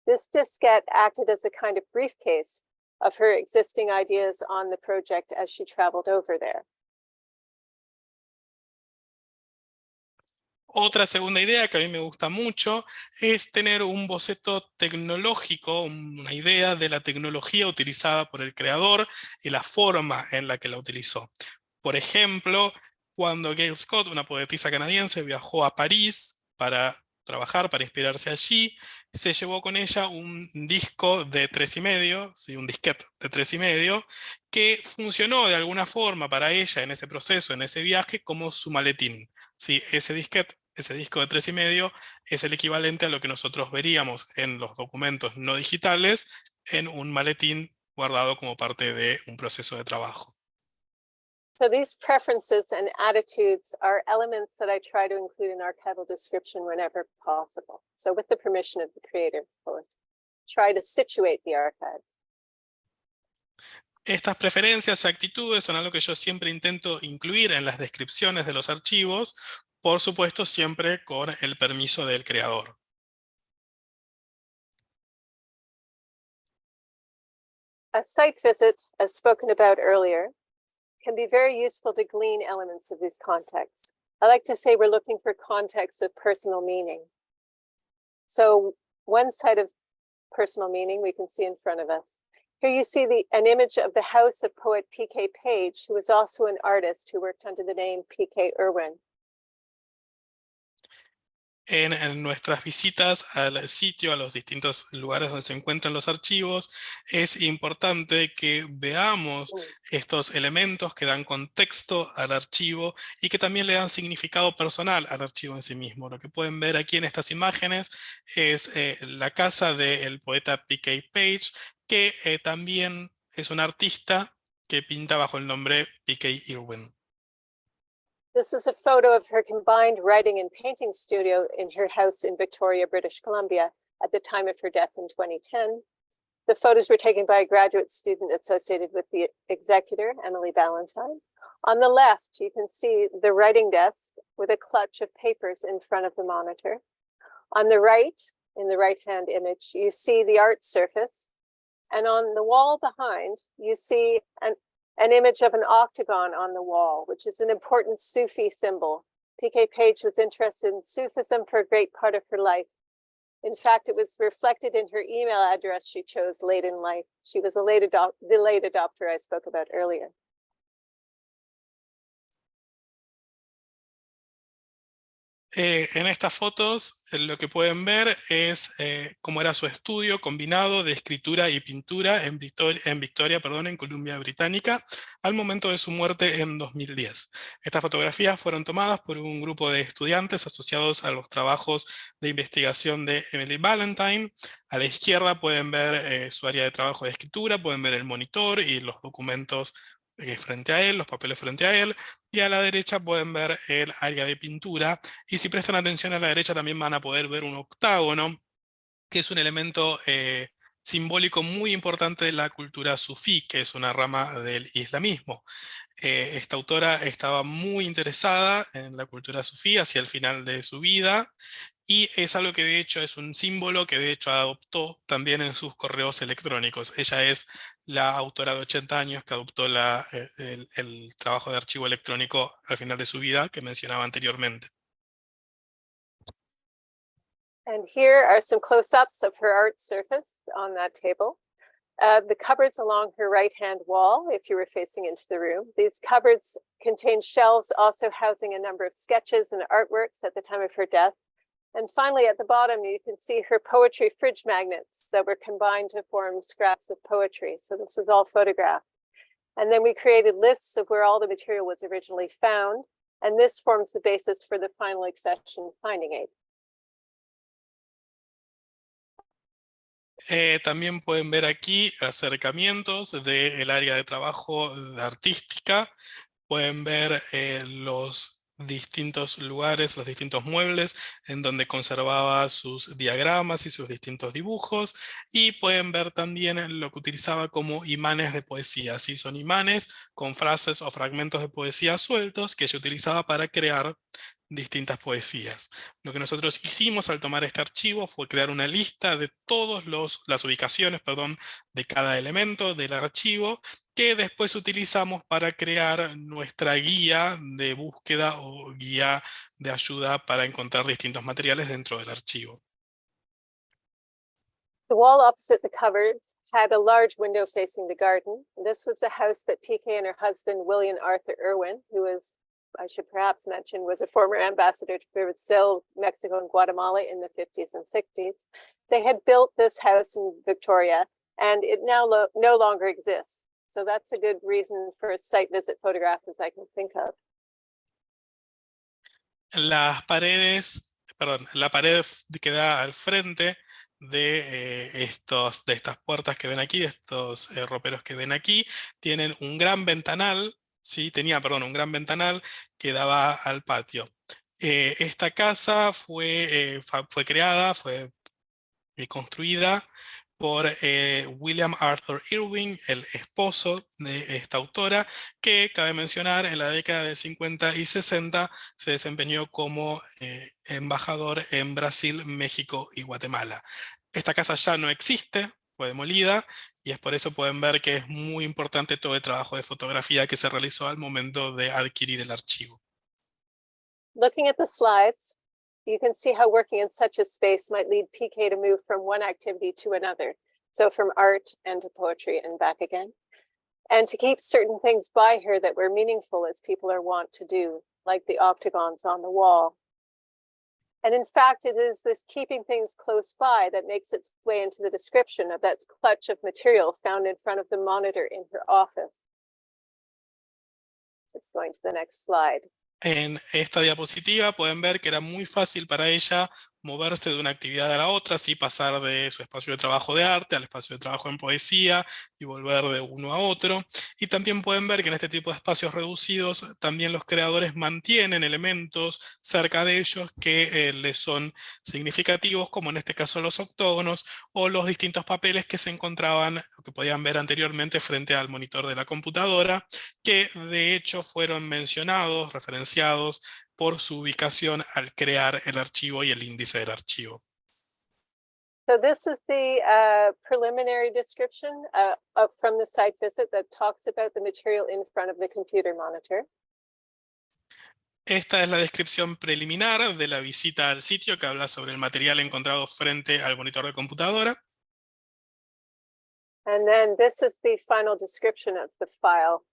This diskette acted as a kind of briefcase of her existing ideas on the project as she traveled over there. Otra segunda idea que a mí me gusta mucho es tener un boceto tecnológico, una idea de la tecnología utilizada por el creador y la forma en la que la utilizó. Por ejemplo, cuando Gail Scott, una poetisa canadiense, viajó a París para trabajar, para inspirarse allí, se llevó con ella un disco de 3,5, ¿sí? Un disquete de 3,5, que funcionó de alguna forma para ella en ese proceso, en ese viaje, como su maletín. Sí, ese disquete, ese disco de 3,5, es el equivalente a lo que nosotros veríamos en los documentos no digitales en un maletín guardado como parte de un proceso de trabajo. So these preferences and attitudes are elements that I try to include in archival description whenever possible. So with the permission of the creator, of course, try to situate the archives. Estas preferencias y actitudes son algo que yo siempre intento incluir en las descripciones de los archivos, por supuesto siempre con el permiso del creador. A site visit, as spoken about earlier, can be very useful to glean elements of these contexts. I like to say we're looking for context of personal meaning. So one side of personal meaning we can see in front of us. Here you see an image of the house of poet P.K. Page, who was also an artist who worked under the name P.K. Irwin. En nuestras visitas al sitio, a los distintos lugares donde se encuentran los archivos, es importante que veamos estos elementos que dan contexto al archivo y que también le dan significado personal al archivo en sí mismo. Lo que pueden ver aquí en estas imágenes es la casa del poeta P.K. Page, que también es un artista que pinta bajo el nombre P.K. Irwin. This is a photo of her combined writing and painting studio in her house in Victoria, British Columbia, at the time of her death in 2010. The photos were taken by a graduate student associated with the executor, Emily Ballantyne. On the left, you can see the writing desk with a clutch of papers in front of the monitor. On the right, in the right-hand image, you see the art surface. And on the wall behind, you see an image of an octagon on the wall, which is an important Sufi symbol. P.K. Page was interested in Sufism for a great part of her life. In fact, it was reflected in her email address she chose late in life. She was the late adopter I spoke about earlier. En estas fotos lo que pueden ver es cómo era su estudio combinado de escritura y pintura en Victoria, en Columbia Británica, al momento de su muerte en 2010. Estas fotografías fueron tomadas por un grupo de estudiantes asociados a los trabajos de investigación de Emily Valentine. A la izquierda pueden ver su área de trabajo de escritura, pueden ver el monitor y los documentos frente a él, los papeles frente a él, y a la derecha pueden ver el área de pintura, y si prestan atención a la derecha también van a poder ver un octágono, que es un elemento simbólico muy importante de la cultura sufí, que es una rama del islamismo. Esta autora estaba muy interesada en la cultura sufí hacia el final de su vida, y es algo que de hecho es un símbolo que de hecho adoptó también en sus correos electrónicos. Ella es la autora de 80 años que adoptó el trabajo de archivo electrónico al final de su vida que mencionaba anteriormente. And here are some close-ups of her art surface on that table. The cupboards along her right-hand wall, if you were facing into the room. These cupboards contain shelves also housing a number of sketches and artworks at the time of her death. And finally, at the bottom, you can see her poetry fridge magnets that were combined to form scraps of poetry. So this was all photographed. And then we created lists of where all the material was originally found. And this forms the basis for the final accession finding aid. También pueden ver aquí acercamientos del área de trabajo artística. Pueden ver los distintos lugares, los distintos muebles en donde conservaba sus diagramas y sus distintos dibujos, y pueden ver también lo que utilizaba como imanes de poesía. ¿Sí? Son imanes con frases o fragmentos de poesía sueltos que ella utilizaba para crear distintas poesías. Lo que nosotros hicimos al tomar este archivo fue crear una lista de todas las ubicaciones, de cada elemento del archivo, que después utilizamos para crear nuestra guía de búsqueda o guía de ayuda para encontrar distintos materiales dentro del archivo. The wall opposite the cupboards had a large window facing the garden. This was the house that PK and her husband, William Arthur Irwin, who was, I should perhaps mention, was a former ambassador to Brazil, Mexico, and Guatemala in the 50s and 60s. They had built this house in Victoria, and it now no longer exists. So that's a good reason for a site visit photograph as I can think of. La pared que da al frente de estas puertas que ven aquí, de estos roperos que ven aquí, tienen un gran ventanal, ¿sí? Un gran ventanal que daba al patio. Esta casa fue construida por William Arthur Irwin, el esposo de esta autora, que cabe mencionar en la década de 50 y 60 se desempeñó como embajador en Brasil, México y Guatemala. Esta casa ya no existe, fue demolida, y es por eso pueden ver que es muy importante todo el trabajo de fotografía que se realizó al momento de adquirir el archivo. Looking at the slides, you can see how working in such a space might lead PK to move from one activity to another. So from art and to poetry and back again. And to keep certain things by her that were meaningful as people are wont to do, like the octagons on the wall. And in fact, it is this keeping things close by that makes its way into the description of that clutch of material found in front of the monitor in her office. It's going to the next slide. En esta diapositiva pueden ver que era muy fácil para ella moverse de una actividad a la otra, ¿sí? Pasar de su espacio de trabajo de arte al espacio de trabajo en poesía y volver de uno a otro. Y también pueden ver que en este tipo de espacios reducidos también los creadores mantienen elementos cerca de ellos que les son significativos, como en este caso los octógonos o los distintos papeles que se encontraban, o que podían ver anteriormente frente al monitor de la computadora, que de hecho fueron mencionados, referenciados por su ubicación al crear el archivo y el índice del archivo. So this is the preliminary description from the site visit that talks about the material in front of the computer monitor. Esta es la descripción preliminar de la visita al sitio, que habla sobre el material encontrado frente al monitor de computadora. And then this is the final description of the file.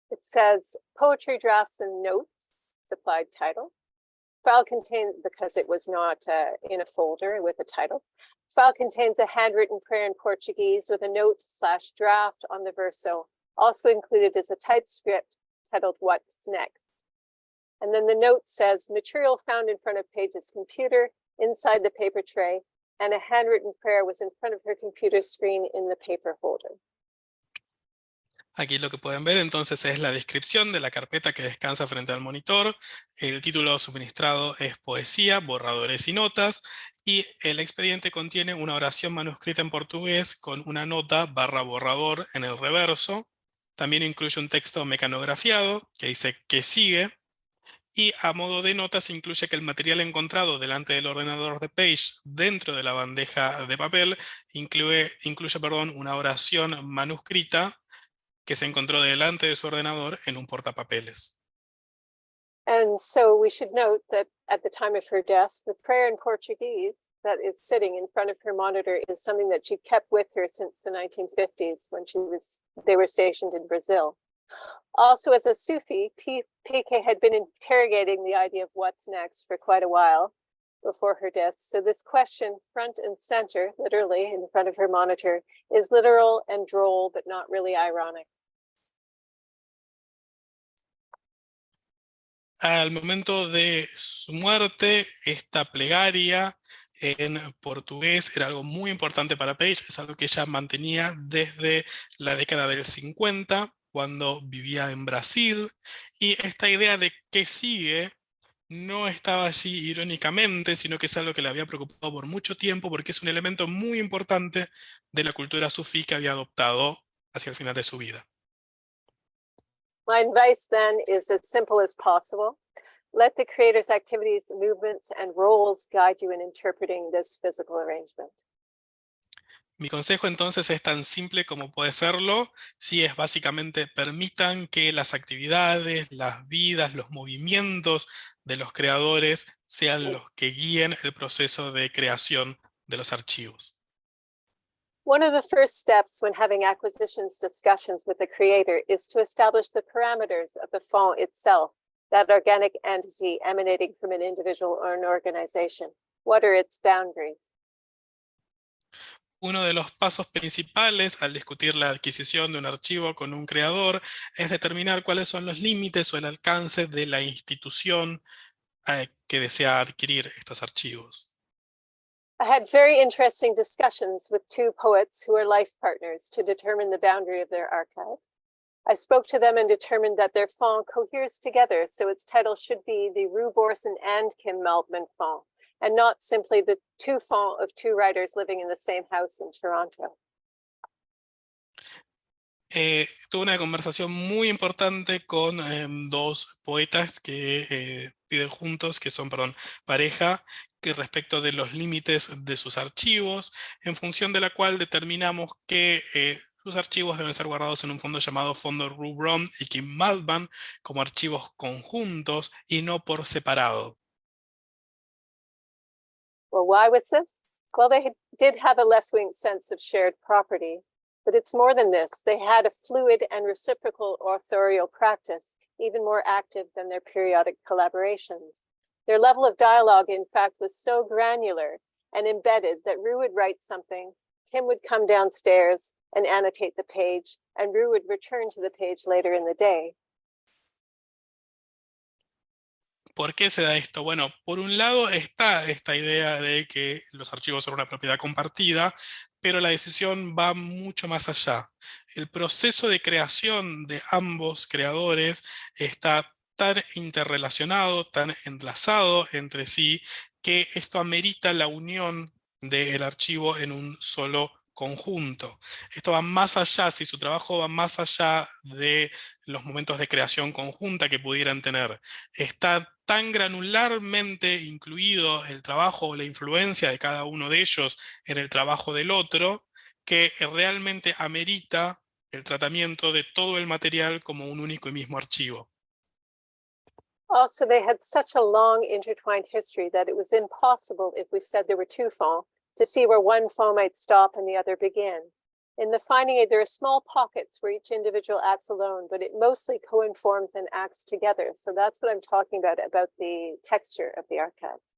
It says poetry drafts and notes, supplied title, File contains, because it was not in a folder with a title, file contains a handwritten prayer in Portuguese with a note/draft on the verso. Also included is a typescript titled What's Next? And then the note says, material found in front of Paige's computer inside the paper tray, and a handwritten prayer was in front of her computer screen in the paper holder. Aquí lo que pueden ver entonces es la descripción de la carpeta que descansa frente al monitor. El título suministrado es Poesía, borradores y notas. Y el expediente contiene una oración manuscrita en portugués con una nota barra borrador en el reverso. También incluye un texto mecanografiado que dice que sigue. Y a modo de nota se incluye que el material encontrado delante del ordenador de Page dentro de la bandeja de papel incluye una oración manuscrita que se encontró delante de su ordenador en un portapapeles. And so we should note that at the time of her death, the prayer in Portuguese that is sitting in front of her monitor is something that she kept with her since the 1950s when they were stationed in Brazil. Also, as a Sufi, PK had been interrogating the idea of what's next for quite a while before her death. So this question, front and center, literally in front of her monitor, is literal and droll, but not really ironic. Al momento de su muerte, esta plegaria en portugués era algo muy importante para Page, es algo que ella mantenía desde la década del 50, cuando vivía en Brasil, y esta idea de qué sigue no estaba allí irónicamente, sino que es algo que le había preocupado por mucho tiempo, porque es un elemento muy importante de la cultura sufí que había adoptado hacia el final de su vida. My advice then is as simple as possible. Let the creator's activities, movements, and roles guide you in interpreting this physical arrangement. Mi consejo entonces es tan simple como puede serlo, si es básicamente permitan que las actividades, las vidas, los movimientos de los creadores sean los que guíen el proceso de creación de los archivos. One of the first steps when having acquisitions discussions with the creator is to establish the parameters of the font itself, that organic entity emanating from an individual or an organization. What are its boundaries? Uno de los pasos principales al discutir la adquisición de un archivo con un creador es determinar cuáles son los límites o el alcance de la institución que desea adquirir estos archivos. I had very interesting discussions with two poets who are life partners to determine the boundary of their archive. I spoke to them and determined that their font coheres together, so its title should be the Rue Borson and Kim Meltman font, and not simply the two font of two writers living in the same house in Toronto. Tuve una conversación muy importante con dos poetas que viven juntos, que son, pareja, que respecto de los límites de sus archivos, en función de la cual determinamos que sus archivos deben ser guardados en un fondo llamado Fondo Rubron y Kim Maltman como archivos conjuntos y no por separado. Well, why was this? Well, they did have a left-wing sense of shared property, but it's more than this. They had a fluid and reciprocal authorial practice, even more active than their periodic collaborations. Their level of dialogue, in fact, was so granular and embedded that Rue would write something, Kim would come downstairs and annotate the page, and Rue would return to the page later in the day. ¿Por qué se da esto? Bueno, por un lado está esta idea de que los archivos son una propiedad compartida, pero la decisión va mucho más allá. El proceso de creación de ambos creadores está tan interrelacionado, tan enlazado entre sí, que esto amerita la unión del archivo en un solo conjunto. Esto va más allá, si su trabajo va más allá de los momentos de creación conjunta que pudieran tener. Está tan granularmente incluido el trabajo o la influencia de cada uno de ellos en el trabajo del otro, que realmente amerita el tratamiento de todo el material como un único y mismo archivo. Also, they had such a long intertwined history that it was impossible, if we said there were two fonts, to see where one font might stop and the other begin. In the finding aid, there are small pockets where each individual acts alone, but it mostly co-informs and acts together. So that's what I'm talking about the texture of the archives.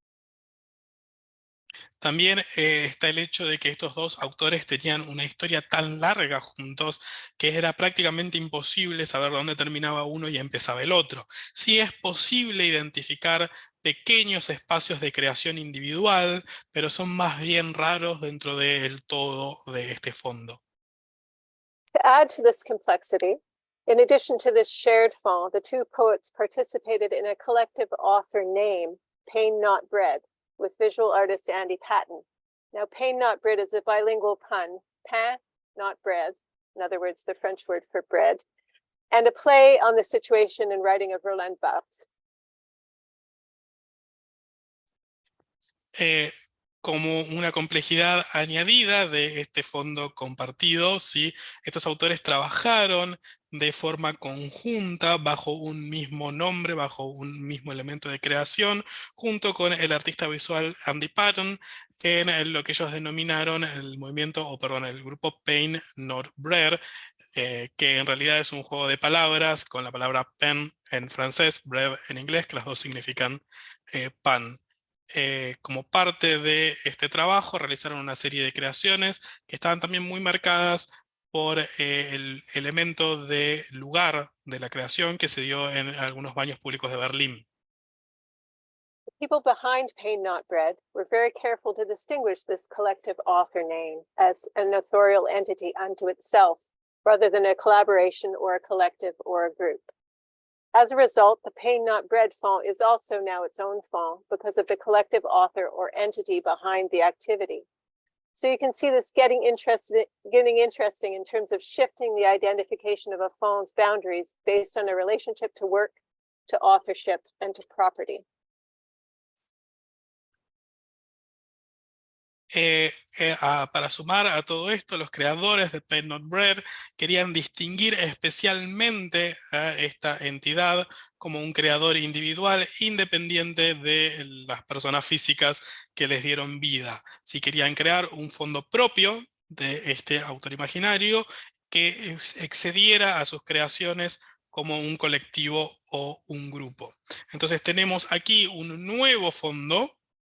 También está el hecho de que estos dos autores tenían una historia tan larga juntos que era prácticamente imposible saber dónde terminaba uno y empezaba el otro. Sí es posible identificar pequeños espacios de creación individual, pero son más bien raros dentro del todo de este fondo. To add to this complexity, in addition to this shared fond, the two poets participated in a collective author name, Pain Not Bread, with visual artist Andy Patton. Now, pain not bread is a bilingual pun, pain, not bread, in other words, the French word for bread, and a play on the situation and writing of Roland Barthes. Como una complejidad añadida de este fondo compartido, ¿sí? Estos autores trabajaron de forma conjunta bajo un mismo nombre, bajo un mismo elemento de creación, junto con el artista visual Andy Patton, en lo que ellos denominaron el movimiento, o perdón, el grupo Pain Not Bread, que en realidad es un juego de palabras con la palabra pain en francés, bread en inglés, que las dos significan pan. Como parte de este trabajo realizaron una serie de creaciones que estaban también muy marcadas por el elemento de lugar de la creación que se dio en algunos baños públicos de Berlín. The people behind Pain Not Bread were very careful to distinguish this collective author name as an authorial entity unto itself, rather than a collaboration or a collective or a group. As a result, the Pain Not Bread font is also now its own font because of the collective author or entity behind the activity. So you can see this getting interesting in terms of shifting the identification of a font's boundaries based on a relationship to work, to authorship, and to property. Para sumar a todo esto, los creadores de Pain Not Bread querían distinguir especialmente a esta entidad como un creador individual independiente de las personas físicas que les dieron vida. Si querían crear un fondo propio de este autor imaginario que excediera a sus creaciones como un colectivo o un grupo. Entonces tenemos aquí un nuevo fondo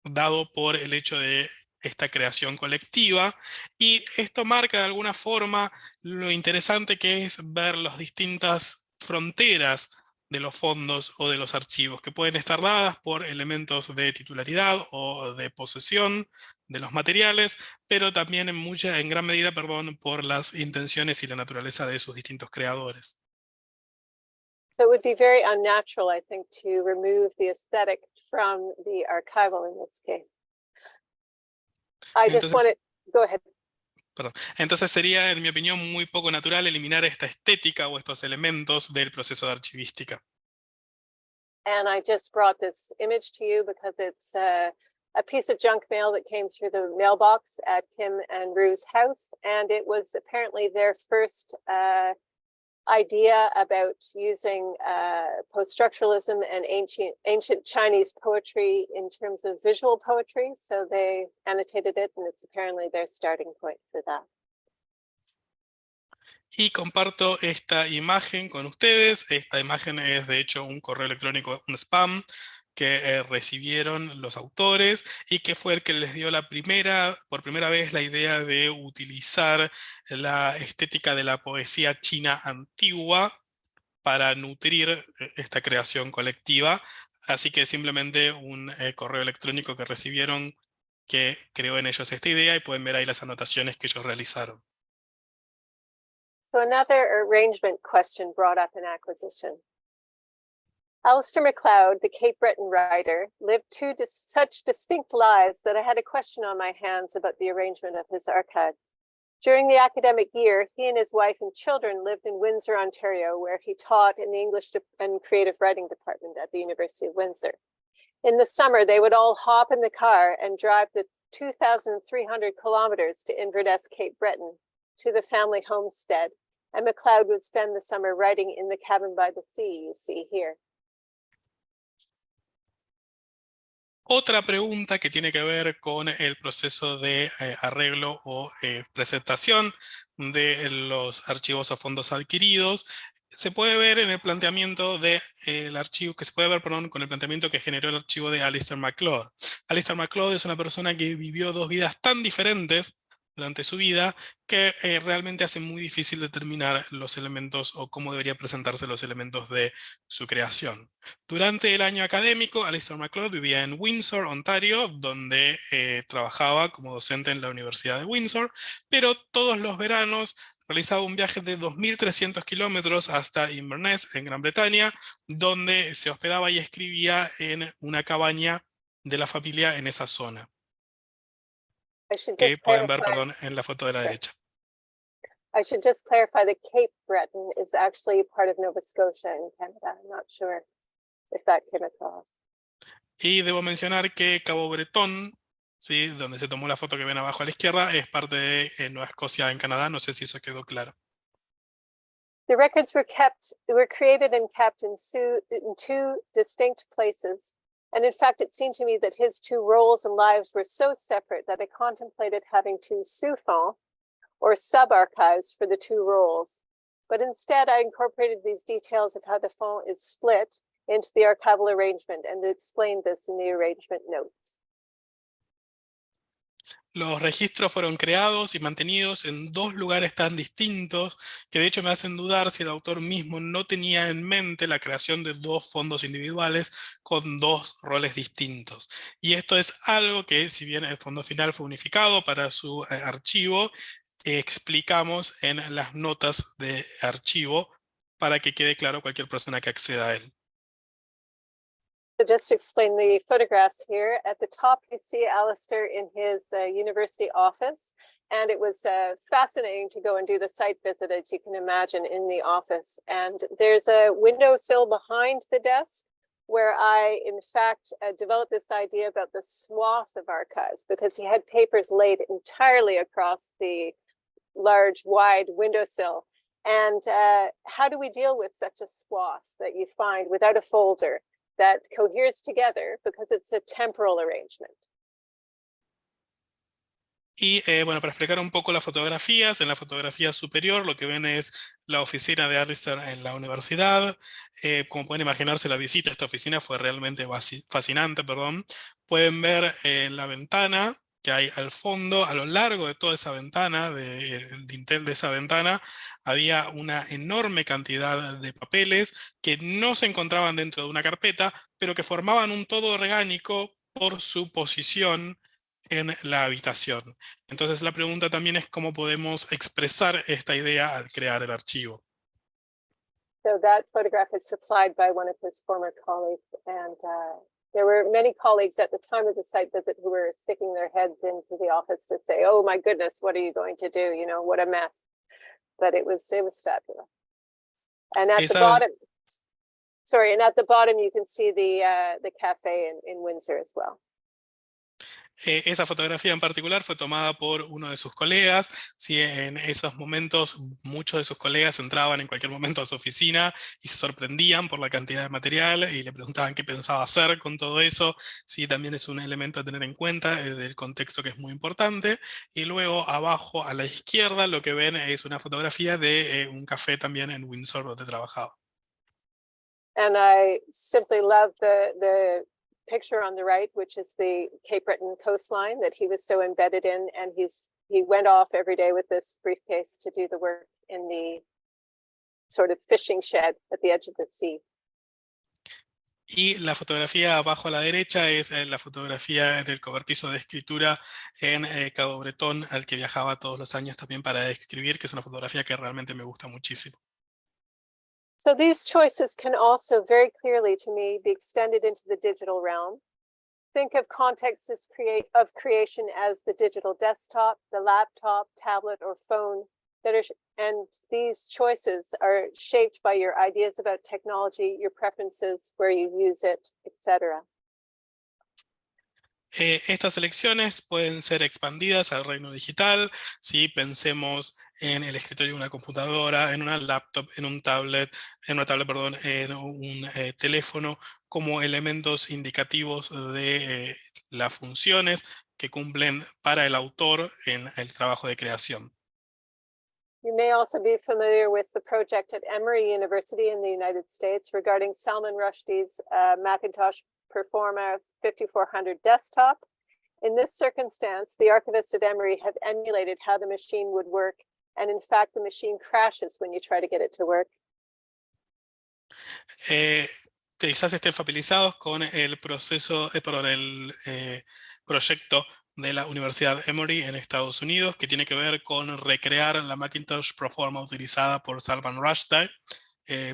dado por el hecho de esta creación colectiva, y esto marca de alguna forma lo interesante que es ver las distintas fronteras de los fondos o de los archivos, que pueden estar dadas por elementos de titularidad o de posesión de los materiales, pero también en gran medida, por las intenciones y la naturaleza de sus distintos creadores. So it would be very unnatural, I think, to remove the aesthetic from the archival in this case. Go ahead. Perdón. Entonces sería, en mi opinión, muy poco natural eliminar esta estética o estos elementos del proceso de archivística. And I just brought this image to you because it's a piece of junk mail that came through the mailbox at Kim and Rue's house, and it was apparently their first idea about using post-structuralism and ancient Chinese poetry in terms of visual poetry. So they annotated it, and it's apparently their starting point for that. Y comparto esta imagen con ustedes. Esta imagen es de hecho un correo electrónico, un spam, que recibieron los autores y que fue el que les dio por primera vez la idea de utilizar la estética de la poesía china antigua para nutrir esta creación colectiva. Así que simplemente un correo electrónico que recibieron que creó en ellos esta idea, y pueden ver ahí las anotaciones que ellos realizaron. So another arrangement question brought up in acquisition. Alistair MacLeod, the Cape Breton writer, lived such distinct lives that I had a question on my hands about the arrangement of his archive. During the academic year, he and his wife and children lived in Windsor, Ontario, where he taught in the English and Creative Writing Department at the University of Windsor. In the summer, they would all hop in the car and drive the 2,300 kilometers to Inverness, Cape Breton, to the family homestead, and MacLeod would spend the summer writing in the cabin by the sea you see here. Otra pregunta que tiene que ver con el proceso de arreglo o presentación de los archivos a fondos adquiridos se puede ver en el planteamiento de el archivo, que se puede ver, perdón, con el planteamiento que generó el archivo de Alistair MacLeod. Alistair MacLeod es una persona que vivió dos vidas tan diferentes durante su vida que realmente hace muy difícil determinar los elementos o cómo deberían presentarse los elementos de su creación. Durante el año académico, Alistair MacLeod vivía en Windsor, Ontario, donde trabajaba como docente en la Universidad de Windsor, pero todos los veranos realizaba un viaje de 2.300 kilómetros hasta Inverness, en Gran Bretaña, donde se hospedaba y escribía en una cabaña de la familia en esa zona, I should que just pueden ver, clarify. perdón, en la foto de la derecha. I should just clarify that Cape Breton is actually part of Nova Scotia in Canada. I'm not sure if that came across. Y debo mencionar que Cabo Bretón, ¿sí?, donde se tomó la foto que ven abajo a la izquierda, es parte de Nueva Escocia en Canadá. No sé si eso quedó claro. The records were created and kept in two distinct places. And in fact, it seemed to me that his two roles and lives were so separate that I contemplated having two sous-fonds or sub-archives for the two roles. But instead, I incorporated these details of how the font is split into the archival arrangement and explained this in the arrangement notes. Los registros fueron creados y mantenidos en dos lugares tan distintos que de hecho me hacen dudar si el autor mismo no tenía en mente la creación de dos fondos individuales con dos roles distintos. Y esto es algo que, si bien el fondo final fue unificado para su archivo, explicamos en las notas de archivo para que quede claro cualquier persona que acceda a él. So just to explain the photographs here, at the top you see Alistair in his university office, and it was fascinating to go and do the site visit, as you can imagine, in the office. And there's a windowsill behind the desk where I, in fact, developed this idea about the swath of archives, because he had papers laid entirely across the large, wide windowsill. And how do we deal with such a swath that you find without a folder that coheres together, because it's a temporal arrangement? Y bueno, para explicar un poco las fotografías, en la fotografía superior lo que ven es la oficina de Alistair en la universidad. Como pueden imaginarse, la visita a esta oficina fue realmente fascinante, perdón. Pueden ver la ventana que hay al fondo, a lo largo de toda esa ventana, el dintel de esa ventana, había una enorme cantidad de papeles que no se encontraban dentro de una carpeta, pero que formaban un todo orgánico por su posición en la habitación. Entonces la pregunta también es cómo podemos expresar esta idea al crear el archivo. So that photograph is supplied by one of his former colleagues, and there were many colleagues at the time of the site visit who were sticking their heads into the office to say, "Oh my goodness, what are you going to do? You know, what a mess." But it was fabulous. And at the bottom, and at the bottom you can see the cafe in Windsor as well. Esa fotografía en particular fue tomada por uno de sus colegas. Sí, en esos momentos muchos de sus colegas entraban en cualquier momento a su oficina y se sorprendían por la cantidad de material y le preguntaban qué pensaba hacer con todo eso. Sí, también es un elemento a tener en cuenta del contexto, que es muy importante. Y luego abajo a la izquierda lo que ven es una fotografía de un café también en Windsor donde trabajaba. And I simply love the picture on the right, which is the Cape Breton coastline that he was so embedded in, and he went off every day with this briefcase to do the work in the sort of fishing shed at the edge of the sea. Y la fotografía abajo a la derecha es la fotografía del cobertizo de escritura en Cabo Bretón, al que viajaba todos los años también para escribir, que es una fotografía que realmente me gusta muchísimo. So these choices can also very clearly, to me, be extended into the digital realm. Think of contexts of creation as the digital desktop, the laptop, tablet, or phone. And these choices are shaped by your ideas about technology, your preferences, where you use it, etc. Estas elecciones pueden ser expandidas al reino digital si pensemos en el escritorio de una computadora, en una laptop, en una tablet, perdón, en un teléfono como elementos indicativos de las funciones que cumplen para el autor en el trabajo de creación. You may also be familiar with the project at Emory University in the United States regarding Salman Rushdie's Macintosh Performa 5400 desktop. In this circumstance, the archivists at Emory have emulated how the machine would work, and in fact, the machine crashes when you try to get it to work. Quizás estén familiarizados con el proceso, el proyecto de la Universidad Emory en Estados Unidos, que tiene que ver con recrear la Macintosh Proforma utilizada por Salman Rushdie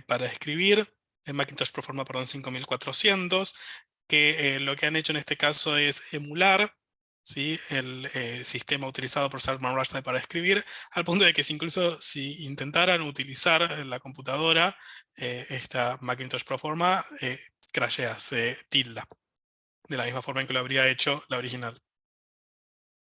para escribir, en Macintosh Proforma, perdón, 5400, que lo que han hecho en este caso es emular, ¿sí?, el sistema utilizado por Salman Rushdie para escribir, al punto de que incluso si intentaran utilizar la computadora, esta Macintosh Proforma crashea, se tilda, de la misma forma en que lo habría hecho la original.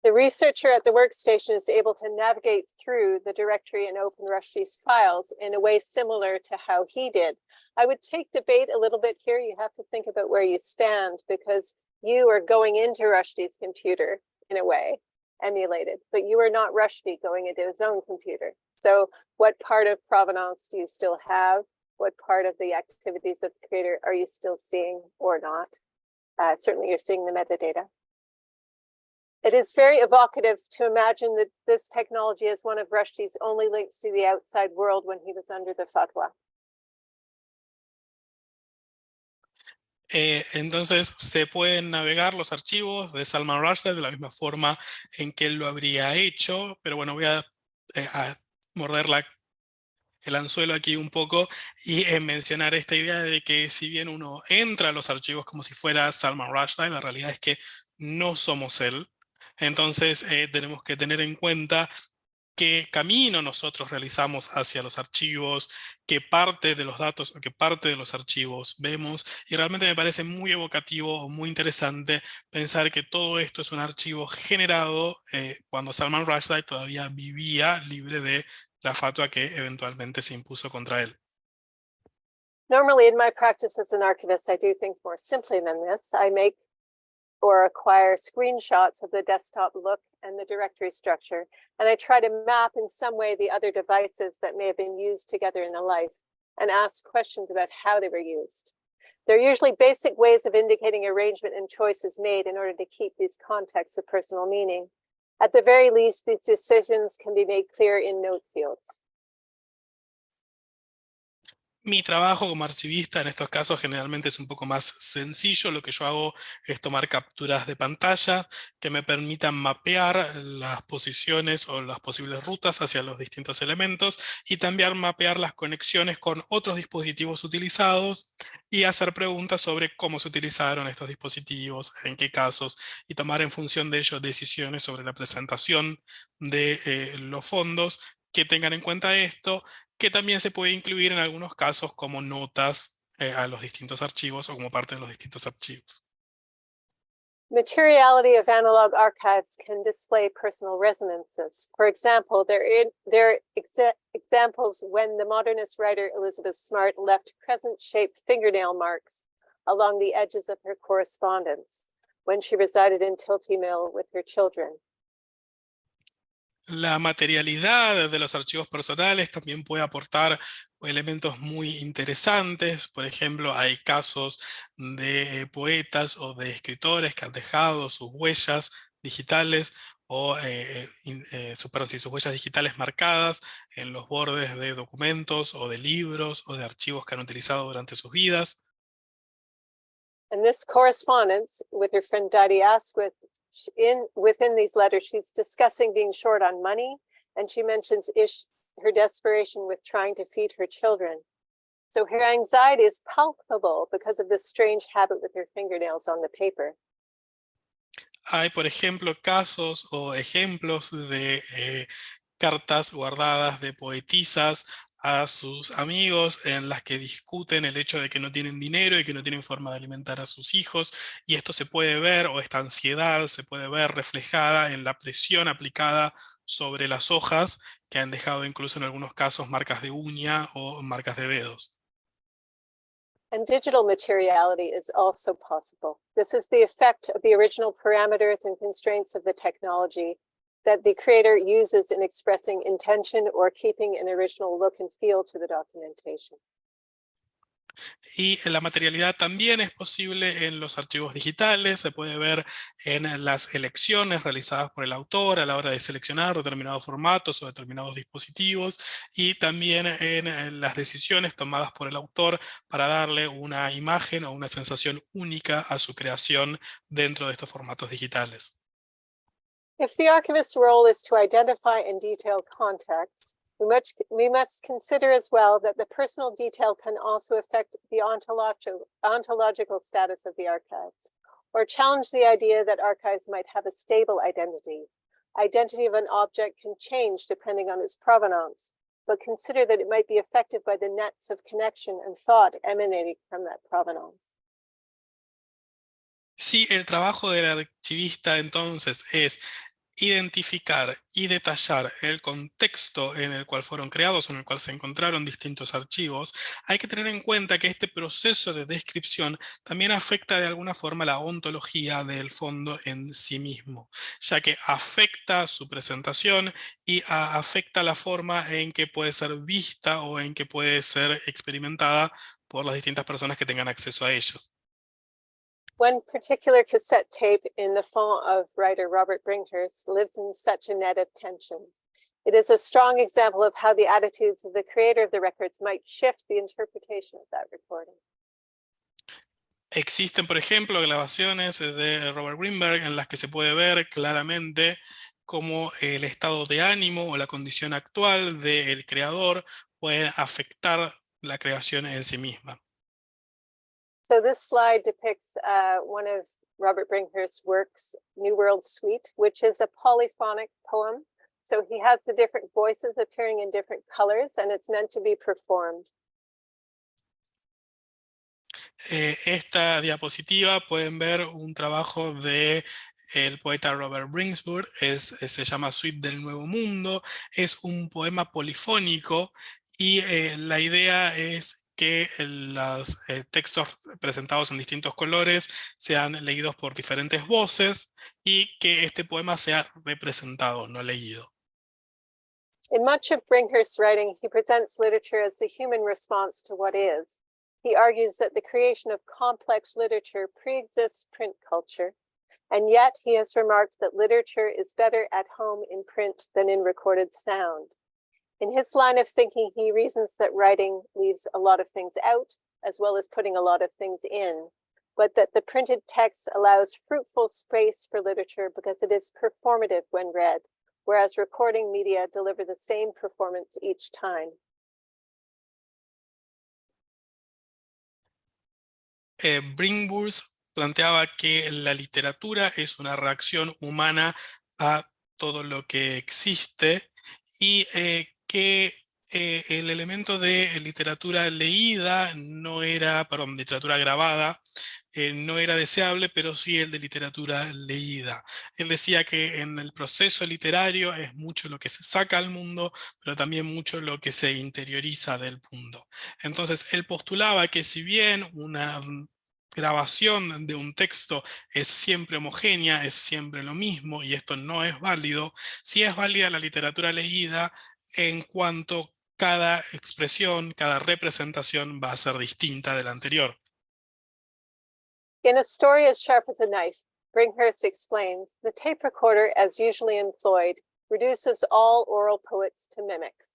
The researcher at the workstation is able to navigate through the directory and open Rushdie's files in a way similar to how he did. I would take debate a little bit here. You have to think about where you stand, because you are going into Rushdie's computer in a way, emulated, but you are not Rushdie going into his own computer. So what part of provenance do you still have? What part of the activities of the creator are you still seeing or not? Certainly you're seeing the metadata. It is very evocative to imagine that this technology is one of Rushdie's only links to the outside world when he was under the fatwa. Entonces se pueden navegar los archivos de Salman Rushdie de la misma forma en que él lo habría hecho, pero bueno, voy a morder el anzuelo aquí un poco y mencionar esta idea de que si bien uno entra a los archivos como si fuera Salman Rushdie, la realidad es que no somos él. Entonces tenemos que tener en cuenta qué camino nosotros realizamos hacia los archivos, qué parte de los datos o qué parte de los archivos vemos, y realmente me parece muy evocativo, muy interesante pensar que todo esto es un archivo generado cuando Salman Rushdie todavía vivía libre de la fatwa que eventualmente se impuso contra él. Normally in my practice as an archivist, I do things more simply than this. I make or acquire screenshots of the desktop look and the directory structure, and I try to map in some way the other devices that may have been used together in the life and ask questions about how they were used. They're usually basic ways of indicating arrangement and choices made in order to keep these contexts of personal meaning. At the very least, these decisions can be made clear in note fields. Mi trabajo como archivista en estos casos generalmente es un poco más sencillo. Lo que yo hago es tomar capturas de pantalla que me permitan mapear las posiciones o las posibles rutas hacia los distintos elementos y también mapear las conexiones con otros dispositivos utilizados y hacer preguntas sobre cómo se utilizaron estos dispositivos, en qué casos, y tomar en función de ello decisiones sobre la presentación de los fondos que tengan en cuenta esto, que también se puede incluir en algunos casos como notas a los distintos archivos o como parte de los distintos archivos. Materiality of analog archives can display personal resonances. For example, there are examples when the modernist writer Elizabeth Smart left crescent-shaped fingernail marks along the edges of her correspondence when she resided in Tilty Mill with her children. La materialidad de los archivos personales también puede aportar elementos muy interesantes. Por ejemplo, hay casos de poetas o de escritores que han dejado sus huellas digitales o sus huellas digitales marcadas en los bordes de documentos o de libros o de archivos que han utilizado durante sus vidas. And this correspondence with her friend Daddy Asquith, within these letters, she's discussing being short on money, and she mentions her desperation with trying to feed her children. So her anxiety is palpable because of this strange habit with her fingernails on the paper. Hay, por ejemplo, casos o ejemplos de cartas guardadas de poetisas a sus amigos en las que discuten el hecho de que no tienen dinero y que no tienen forma de alimentar a sus hijos, y esto se puede ver, o esta ansiedad se puede ver reflejada en la presión aplicada sobre las hojas, que han dejado incluso en algunos casos marcas de uña o marcas de dedos. And digital materiality is also possible. This is the effect of the original parameters and constraints of the technology that the creator uses in expressing intention or keeping an original look and feel to the documentation. Y la materialidad también es posible en los archivos digitales, se puede ver en las elecciones realizadas por el autor a la hora de seleccionar determinados formatos o determinados dispositivos, y también en las decisiones tomadas por el autor para darle una imagen o una sensación única a su creación dentro de estos formatos digitales. If the archivist's role is to identify and detail context, we must consider as well that the personal detail can also affect the ontological status of the archives, or challenge the idea that archives might have a stable identity. Identity of an object can change depending on its provenance, but consider that it might be affected by the nets of connection and thought emanating from that provenance. Si el trabajo del archivista entonces es identificar y detallar el contexto en el cual fueron creados o en el cual se encontraron distintos archivos, hay que tener en cuenta que este proceso de descripción también afecta de alguna forma la ontología del fondo en sí mismo, ya que afecta su presentación y afecta la forma en que puede ser vista o en que puede ser experimentada por las distintas personas que tengan acceso a ellos. One particular cassette tape in the font of writer Robert Bringhurst lives in such a net of tensions. It is a strong example of how the attitudes of the creator of the records might shift the interpretation of that recording. Existen, por ejemplo, grabaciones de Robert Greenberg en las que se puede ver claramente cómo el estado de ánimo o la condición actual del creador puede afectar la creación en sí misma. So this slide depicts one of Robert Bringhurst's works, New World Suite, which is a polyphonic poem. So he has the different voices appearing in different colors, and it's meant to be performed. Esta diapositiva pueden ver un trabajo de el poeta Robert Bringsburg, se llama Suite del Nuevo Mundo, es un poema polifónico y la idea es que los textos presentados en distintos colores sean leídos por diferentes voces y que este poema sea representado, no leído. In much of Bringhurst's writing, he presents literature as the human response to what is. He argues that the creation of complex literature pre-exists print culture, and yet he has remarked that literature is better at home in print than in recorded sound. In his line of thinking, he reasons that writing leaves a lot of things out, as well as putting a lot of things in, but that the printed text allows fruitful space for literature because it is performative when read, whereas recording media deliver the same performance each time. Bringhurst planteaba que la literatura es una reacción humana a todo lo que existe y que el elemento de literatura leída no era, perdón, literatura grabada, no era deseable, pero sí el de literatura leída. Él decía que en el proceso literario es mucho lo que se saca al mundo, pero también mucho lo que se interioriza del mundo. Entonces él postulaba que si bien una grabación de un texto es siempre homogénea, es siempre lo mismo, y esto no es válido, sí es válida la literatura leída en cuanto cada expresión, cada representación va a ser distinta de la anterior. In a story as sharp as a knife, Bringhurst explains, the tape recorder, as usually employed, reduces all oral poets to mimics.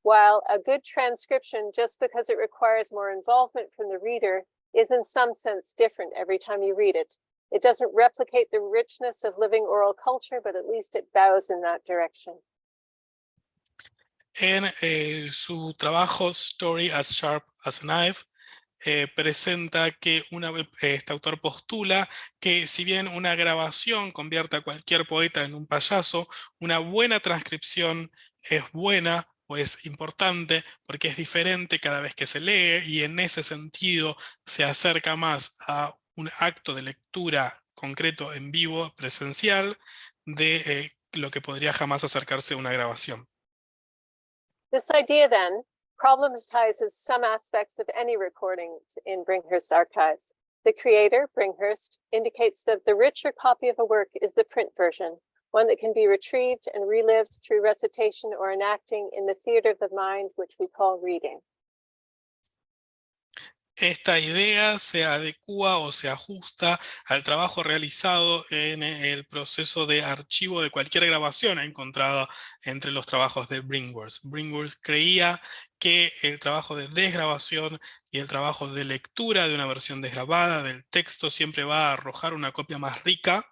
While a good transcription, just because it requires more involvement from the reader, is in some sense different every time you read it. It doesn't replicate the richness of living oral culture, but at least it bows in that direction. En su trabajo Story as Sharp as a Knife, presenta que este autor postula que si bien una grabación convierte a cualquier poeta en un payaso, una buena transcripción es buena o es importante porque es diferente cada vez que se lee y en ese sentido se acerca más a un acto de lectura concreto en vivo, presencial, de lo que podría jamás acercarse a una grabación. This idea, then, problematizes some aspects of any recordings in Bringhurst's archives. The creator, Bringhurst, indicates that the richer copy of a work is the print version, one that can be retrieved and relived through recitation or enacting in the theater of the mind, which we call reading. Esta idea se adecua o se ajusta al trabajo realizado en el proceso de archivo de cualquier grabación encontrada entre los trabajos de Bringhurst. Bringhurst creía que el trabajo de desgrabación y el trabajo de lectura de una versión desgrabada del texto siempre va a arrojar una copia más rica,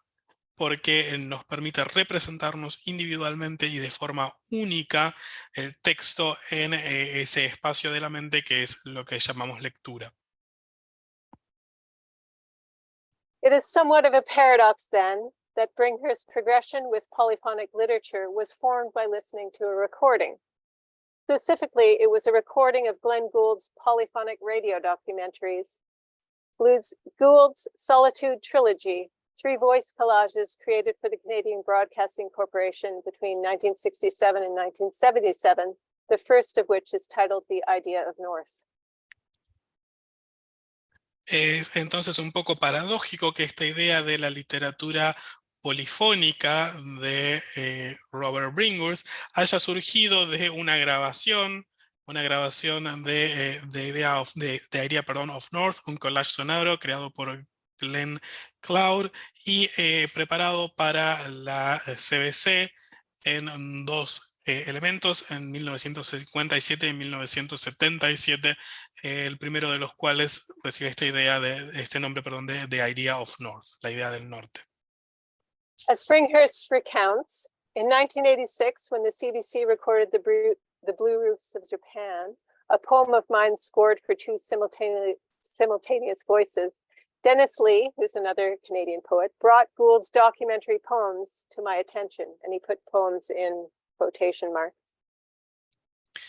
porque nos permite representarnos individualmente y de forma única el texto en ese espacio de la mente que es lo que llamamos lectura. It is somewhat of a paradox, then, that Bringhurst's progression with polyphonic literature was formed by listening to a recording. Specifically, it was a recording of Glenn Gould's polyphonic radio documentaries, Gould's Solitude Trilogy, 3 voice collages created for the Canadian Broadcasting Corporation between 1967 and 1977, the first of which is titled The Idea of North. Es entonces un poco paradójico que esta idea de la literatura polifónica de Robert Bringhurst haya surgido de una grabación de Idea of North, un collage sonoro creado por Glenn Cloud y preparado para la CBC en 2 elementos en 1957 y 1977, el primero de los cuales recibe esta idea este nombre, de The Idea of North, la idea del norte. As Bringhurst recounts, in 1986, when the CBC recorded The Blue Roofs of Japan, a poem of mine scored for 2 simultaneous voices, Dennis Lee, who's another Canadian poet, brought Gould's documentary poems to my attention, and he put poems in quotation marks.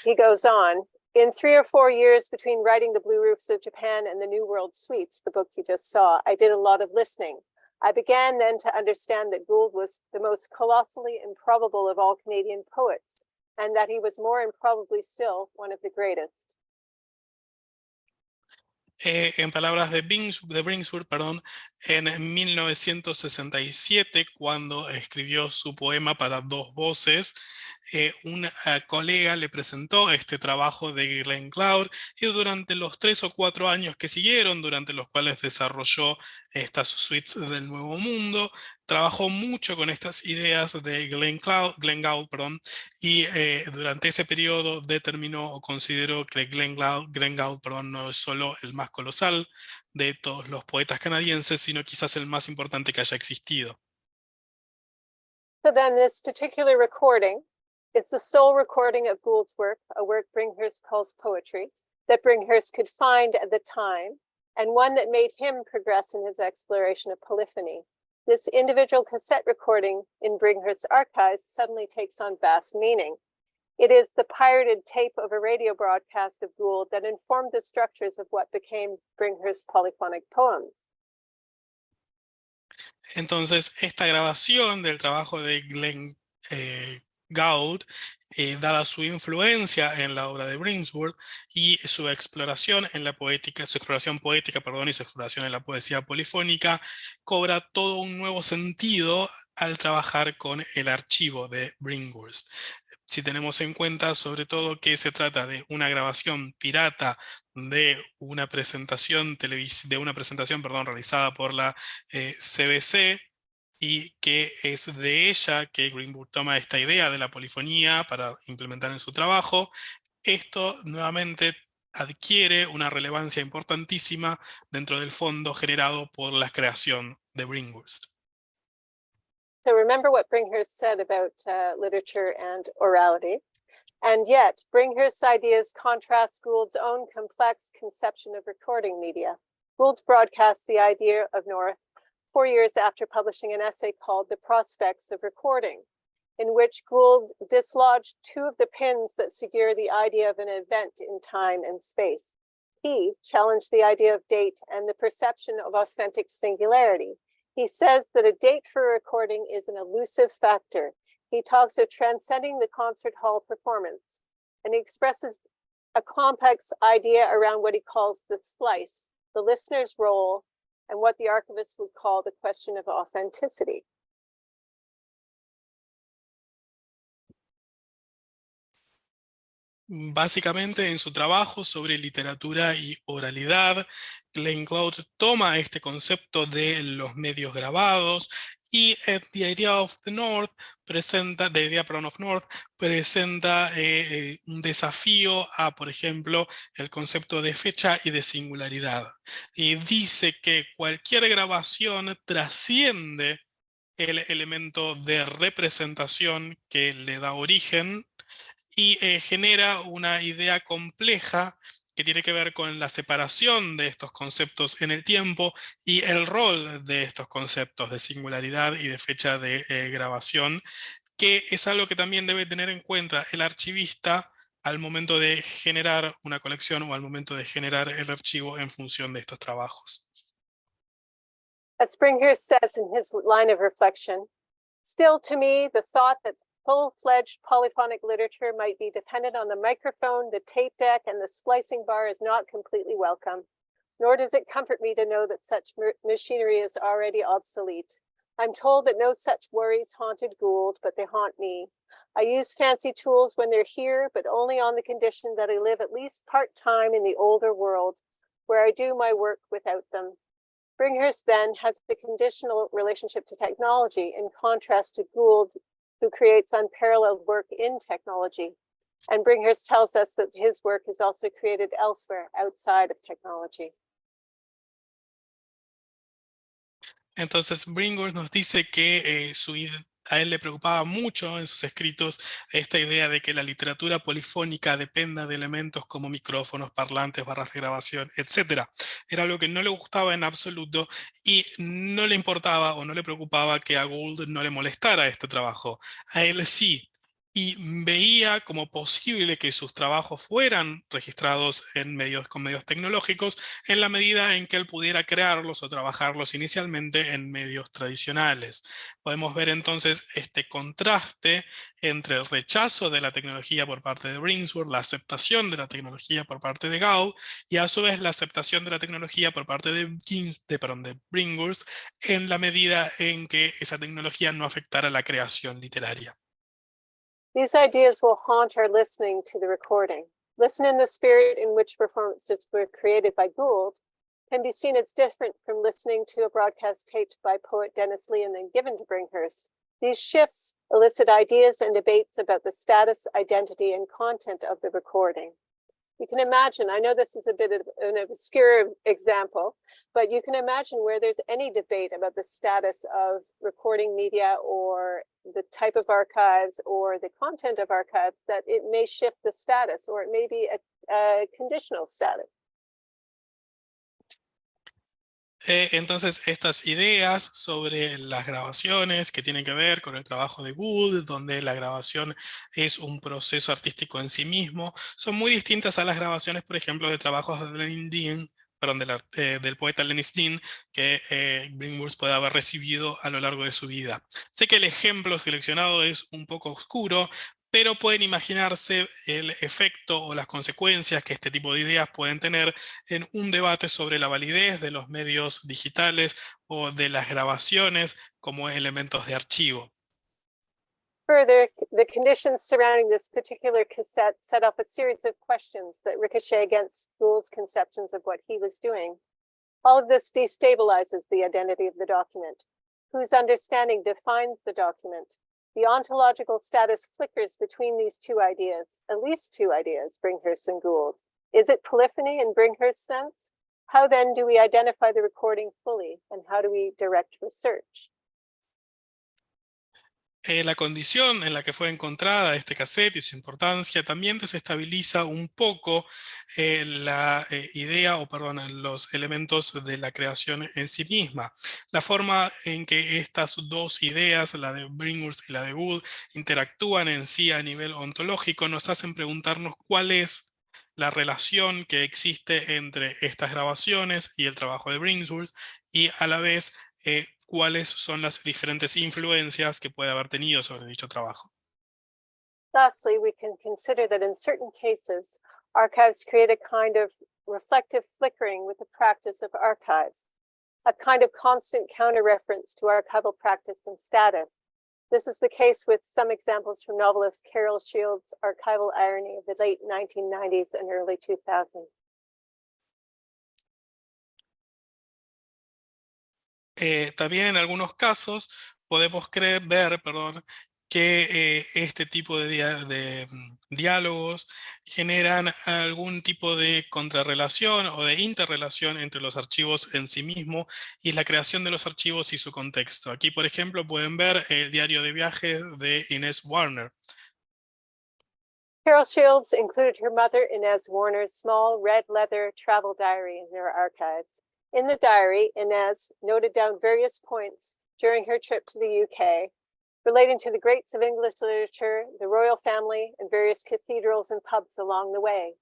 He goes on, in 3 or 4 years between writing The Blue Roofs of Japan and The New World Suites, the book you just saw, I did a lot of listening. I began then to understand that Gould was the most colossally improbable of all Canadian poets, and that he was more improbably still one of the greatest. En palabras de Bringhurst, en 1967, cuando escribió su poema para 2 voces, un colega le presentó este trabajo de Glenn Cloud, y durante los 3 o 4 años que siguieron, durante los cuales desarrolló estas suites del Nuevo Mundo, trabajó mucho con estas ideas de Glenn Gould, y durante ese periodo determinó o consideró que Glenn Gould, no es solo el más colosal de todos los poetas canadienses, sino quizás el más importante que haya existido. So then this particular recording, it's the sole recording of Gould's work, a work Bringhurst calls poetry, that Bringhurst could find at the time, and one that made him progress in his exploration of polyphony. This individual cassette recording in Bringhurst's archives suddenly takes on vast meaning. It is the pirated tape of a radio broadcast of Gould that informed the structures of what became Bringhurst's polyphonic poems. Entonces, esta grabación del trabajo de Glenn Gould, dada su influencia en la obra de Bringhurst y su exploración en la poética, y su exploración en la poesía polifónica, cobra todo un nuevo sentido al trabajar con el archivo de Bringhurst. Si tenemos en cuenta sobre todo que se trata de una grabación pirata de una presentación realizada por la CBC, y que es de ella que Greenwood toma esta idea de la polifonía para implementar en su trabajo, esto nuevamente adquiere una relevancia importantísima dentro del fondo generado por la creación de Bringhurst. So remember what Bringhurst said about literature and orality. And yet, Bringhurst's ideas contrast Gould's own complex conception of recording media. Gould's broadcast The Idea of North 4 years after publishing an essay called The Prospects of Recording, in which Gould dislodged 2 of the pins that secure the idea of an event in time and space. He challenged the idea of date and the perception of authentic singularity. He says that a date for a recording is an elusive factor. He talks of transcending the concert hall performance, and he expresses a complex idea around what he calls the splice, the listener's role, and what the archivist would call the question of authenticity. Básicamente, en su trabajo sobre literatura y oralidad, Glenn Cloud toma este concepto de los medios grabados y The Idea of the North presenta, The Idea of North presenta un desafío a, por ejemplo, el concepto de fecha y de singularidad. Y dice que cualquier grabación trasciende el elemento de representación que le da origen y genera una idea compleja que tiene que ver con la separación de estos conceptos en el tiempo y el rol de estos conceptos de singularidad y de fecha de grabación, que es algo que también debe tener en cuenta el archivista al momento de generar una colección o al momento de generar el archivo en función de estos trabajos. As Springhurst says in his line of reflection, still to me, the thought that full-fledged polyphonic literature might be dependent on the microphone, the tape deck, and the splicing bar is not completely welcome, nor does it comfort me to know that such machinery is already obsolete. I'm told that no such worries haunted Gould, but they haunt me. I use fancy tools when they're here, but only on the condition that I live at least part-time in the older world, where I do my work without them. Springhurst then has the conditional relationship to technology in contrast to Gould, who creates unparalleled work in technology. And Bringhurst tells us that his work is also created elsewhere outside of technology. Entonces, Bringhurst nos dice que a él le preocupaba mucho en sus escritos esta idea de que la literatura polifónica dependa de elementos como micrófonos, parlantes, barras de grabación, etc. Era algo que no le gustaba en absoluto y no le importaba o no le preocupaba que a Gould no le molestara este trabajo. A él sí. Y veía como posible que sus trabajos fueran registrados en con medios tecnológicos en la medida en que él pudiera crearlos o trabajarlos inicialmente en medios tradicionales. Podemos ver entonces este contraste entre el rechazo de la tecnología por parte de Bringsworth, la aceptación de la tecnología por parte de Gould y a su vez la aceptación de la tecnología por parte de Bringhurst en la medida en que esa tecnología no afectara la creación literaria. These ideas will haunt our listening to the recording. Listen in the spirit in which performances were created by Gould can be seen as different from listening to a broadcast taped by poet Dennis Lee and then given to Bringhurst. These shifts elicit ideas and debates about the status, identity, and content of the recording. You can imagine, I know this is a bit of an obscure example, but you can imagine where there's any debate about the status of recording media or the type of archives or the content of archives, that it may shift the status or it may be a conditional status. Entonces, estas ideas sobre las grabaciones que tienen que ver con el trabajo de Gould, donde la grabación es un proceso artístico en sí mismo, son muy distintas a las grabaciones, por ejemplo, de trabajos de Lenin Dean, perdón, del poeta Lenin Dean, que Bringhurst puede haber recibido a lo largo de su vida. Sé que el ejemplo seleccionado es un poco oscuro, pero pueden imaginarse el efecto o las consecuencias que este tipo de ideas pueden tener en un debate sobre la validez de los medios digitales o de las grabaciones como elementos de archivo. Further, the conditions surrounding this particular cassette set up a series of questions that ricochet against Gould's conceptions of what he was doing. All of this destabilizes the identity of the document. Whose understanding defines the document? The ontological status flickers between these two ideas, at least two ideas, Bringhurst and Gould. Is it polyphony in Bringhurst's sense? How then do we identify the recording fully, and how do we direct research? La condición en la que fue encontrada este cassette y su importancia también desestabiliza un poco la idea, o perdón, los elementos de la creación en sí misma. La forma en que estas dos ideas, la de Bringhurst y la de Gould, interactúan en sí a nivel ontológico, nos hacen preguntarnos cuál es la relación que existe entre estas grabaciones y el trabajo de Bringhurst, y a la vez cuáles son las diferentes influencias que puede haber tenido sobre dicho trabajo. Lastly, we can consider that in certain cases, archives create a kind of reflective flickering with the practice of archives, a kind of constant counter-reference to archival practice and status. This is the case with some examples from novelist Carol Shields' archival irony of the late 1990s and early 2000s. También en algunos casos podemos ver, que este tipo de diálogos generan algún tipo de contrarrelación o de interrelación entre los archivos en sí mismos y la creación de los archivos y su contexto. Aquí, por ejemplo, pueden ver el diario de viajes de Inez Warner. Carol Shields included her mother, Inez Warner's small red leather travel diary in her archives. In the diary, Inez noted down various points during her trip to the UK relating to the greats of English literature, the royal family, and various cathedrals and pubs along the way.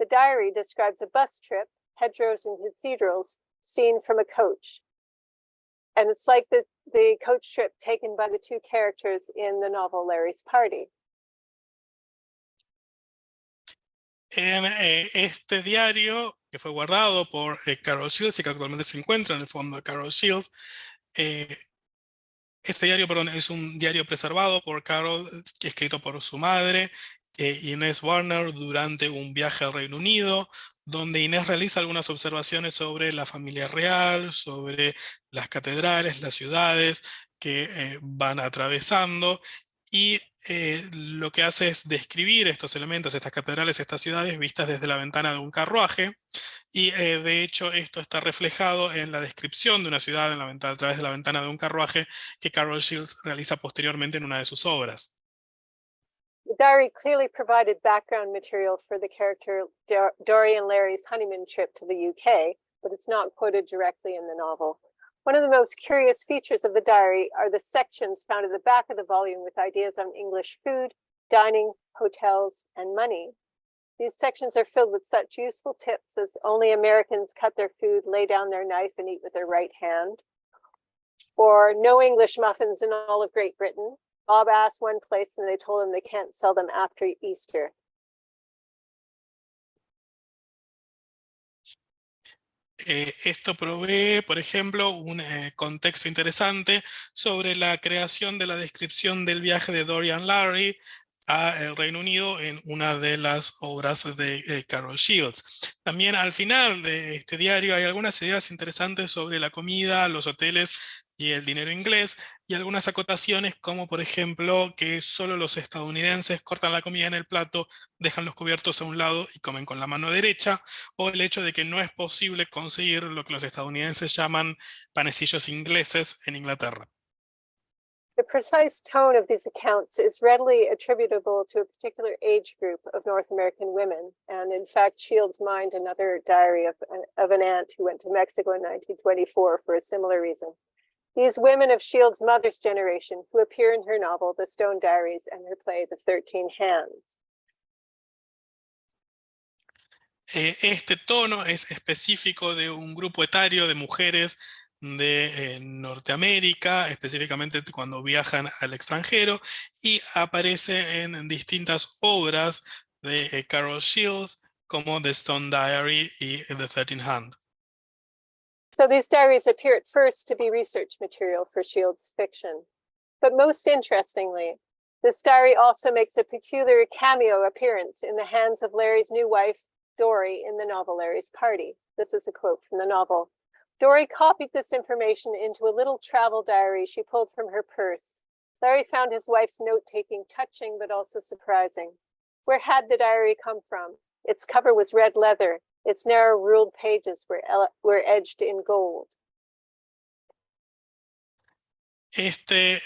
The diary describes a bus trip, hedgerows and cathedrals, seen from a coach. And it's like the coach trip taken by the two characters in the novel Larry's Party. En este diario, que fue guardado por Carol Shields y que actualmente se encuentra en el fondo de Carol Shields, este diario, es un diario preservado por Carol, escrito por su madre, Inez Warner, durante un viaje al Reino Unido, donde Inés realiza algunas observaciones sobre la familia real, sobre las catedrales, las ciudades que van atravesando, y lo que hace es describir estos elementos, estas catedrales, estas ciudades, vistas desde la ventana de un carruaje. Y de hecho esto está reflejado en la descripción de una ciudad a través de la ventana de un carruaje que Carol Shields realiza posteriormente en una de sus obras. The diary clearly provided background material for the character Dory and Larry's honeymoon trip to the UK, but it's not quoted directly in the novel. One of the most curious features of the diary are the sections found at the back of the volume with ideas on English food, dining, hotels, and money. These sections are filled with such useful tips as only Americans cut their food, lay down their knife, and eat with their right hand. Or no English muffins in all of Great Britain. Bob asked one place and they told him they can't sell them after Easter. Esto provee, por ejemplo, un contexto interesante sobre la creación de la descripción del viaje de Dorian Larry a el Reino Unido en una de las obras de Carol Shields. También al final de este diario hay algunas ideas interesantes sobre la comida, los hoteles y el dinero inglés, y algunas acotaciones como por ejemplo que solo los estadounidenses cortan la comida en el plato, dejan los cubiertos a un lado y comen con la mano derecha, o el hecho de que no es posible conseguir lo que los estadounidenses llaman panecillos ingleses en Inglaterra. The precise tone of these accounts is readily attributable to a particular age group of North American women. And in fact, Shields mined another diary of an aunt who went to Mexico in 1924 for a similar reason. These women of Shields' mother's generation who appear in her novel, The Stone Diaries, and her play, The 13 Hands. Este tono es específico de un grupo etario de mujeres de Norteamérica, específicamente cuando viajan al extranjero, y aparece en distintas obras de Carol Shields, como The Stone Diary y The 13 Hand. So these diaries appear at first to be research material for Shields' fiction. But most interestingly, this diary also makes a peculiar cameo appearance in the hands of Larry's new wife, Dory, in the novel Larry's Party. This is a quote from the novel. Dory copied this information into a little travel diary she pulled from her purse. Larry found his wife's note-taking touching but also surprising. Where had the diary come from? Its cover was red leather. Its narrow ruled pages were edged in gold. Este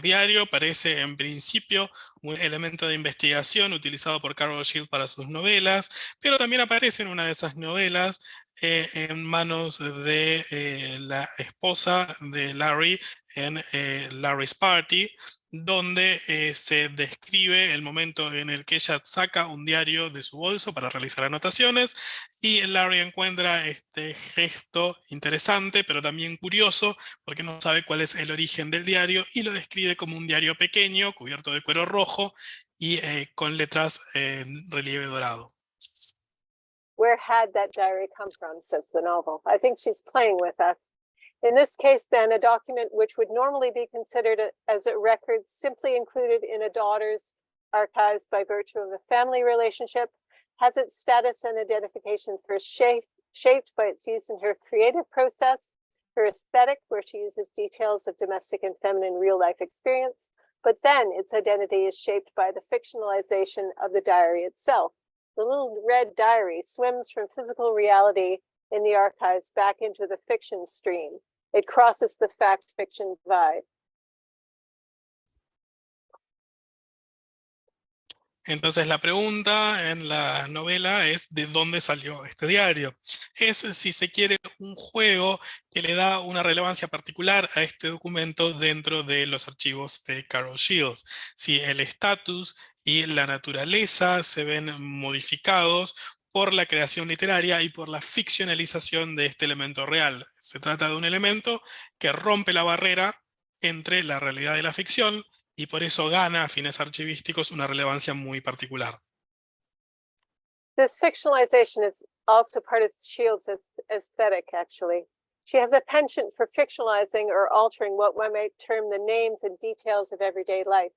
diario parece en principio un elemento de investigación utilizado por Carol Shields para sus novelas, pero también aparece en una de esas novelas en manos de la esposa de Larry en Larry's Party, donde se describe el momento en el que ella saca un diario de su bolso para realizar anotaciones, y Larry encuentra este gesto interesante, pero también curioso, porque no sabe cuál es el origen del diario, y lo describe como un diario pequeño, cubierto de cuero rojo, y con letras en relieve dorado. Where had that diary come from, says the novel. I think she's playing with us. In this case, then, a document which would normally be considered as a record simply included in a daughter's archives by virtue of a family relationship has its status and identification first shaped by its use in her creative process, her aesthetic, where she uses details of domestic and feminine real-life experience, but then its identity is shaped by the fictionalization of the diary itself. The little red diary swims from physical reality in the archives back into the fiction stream. It crosses the fact-fiction divide. Entonces la pregunta en la novela es ¿de dónde salió este diario? Es, si se quiere, un juego que le da una relevancia particular a este documento dentro de los archivos de Carol Shields. Si el estatus y la naturaleza se ven modificados por la creación literaria y por la ficcionalización de este elemento real. Se trata de un elemento que rompe la barrera entre la realidad y la ficción, y por eso gana a fines archivísticos una relevancia muy particular. This fictionalization is also part of Shields' aesthetic, actually. She has a penchant for fictionalizing or altering what one might term the names and details of everyday life.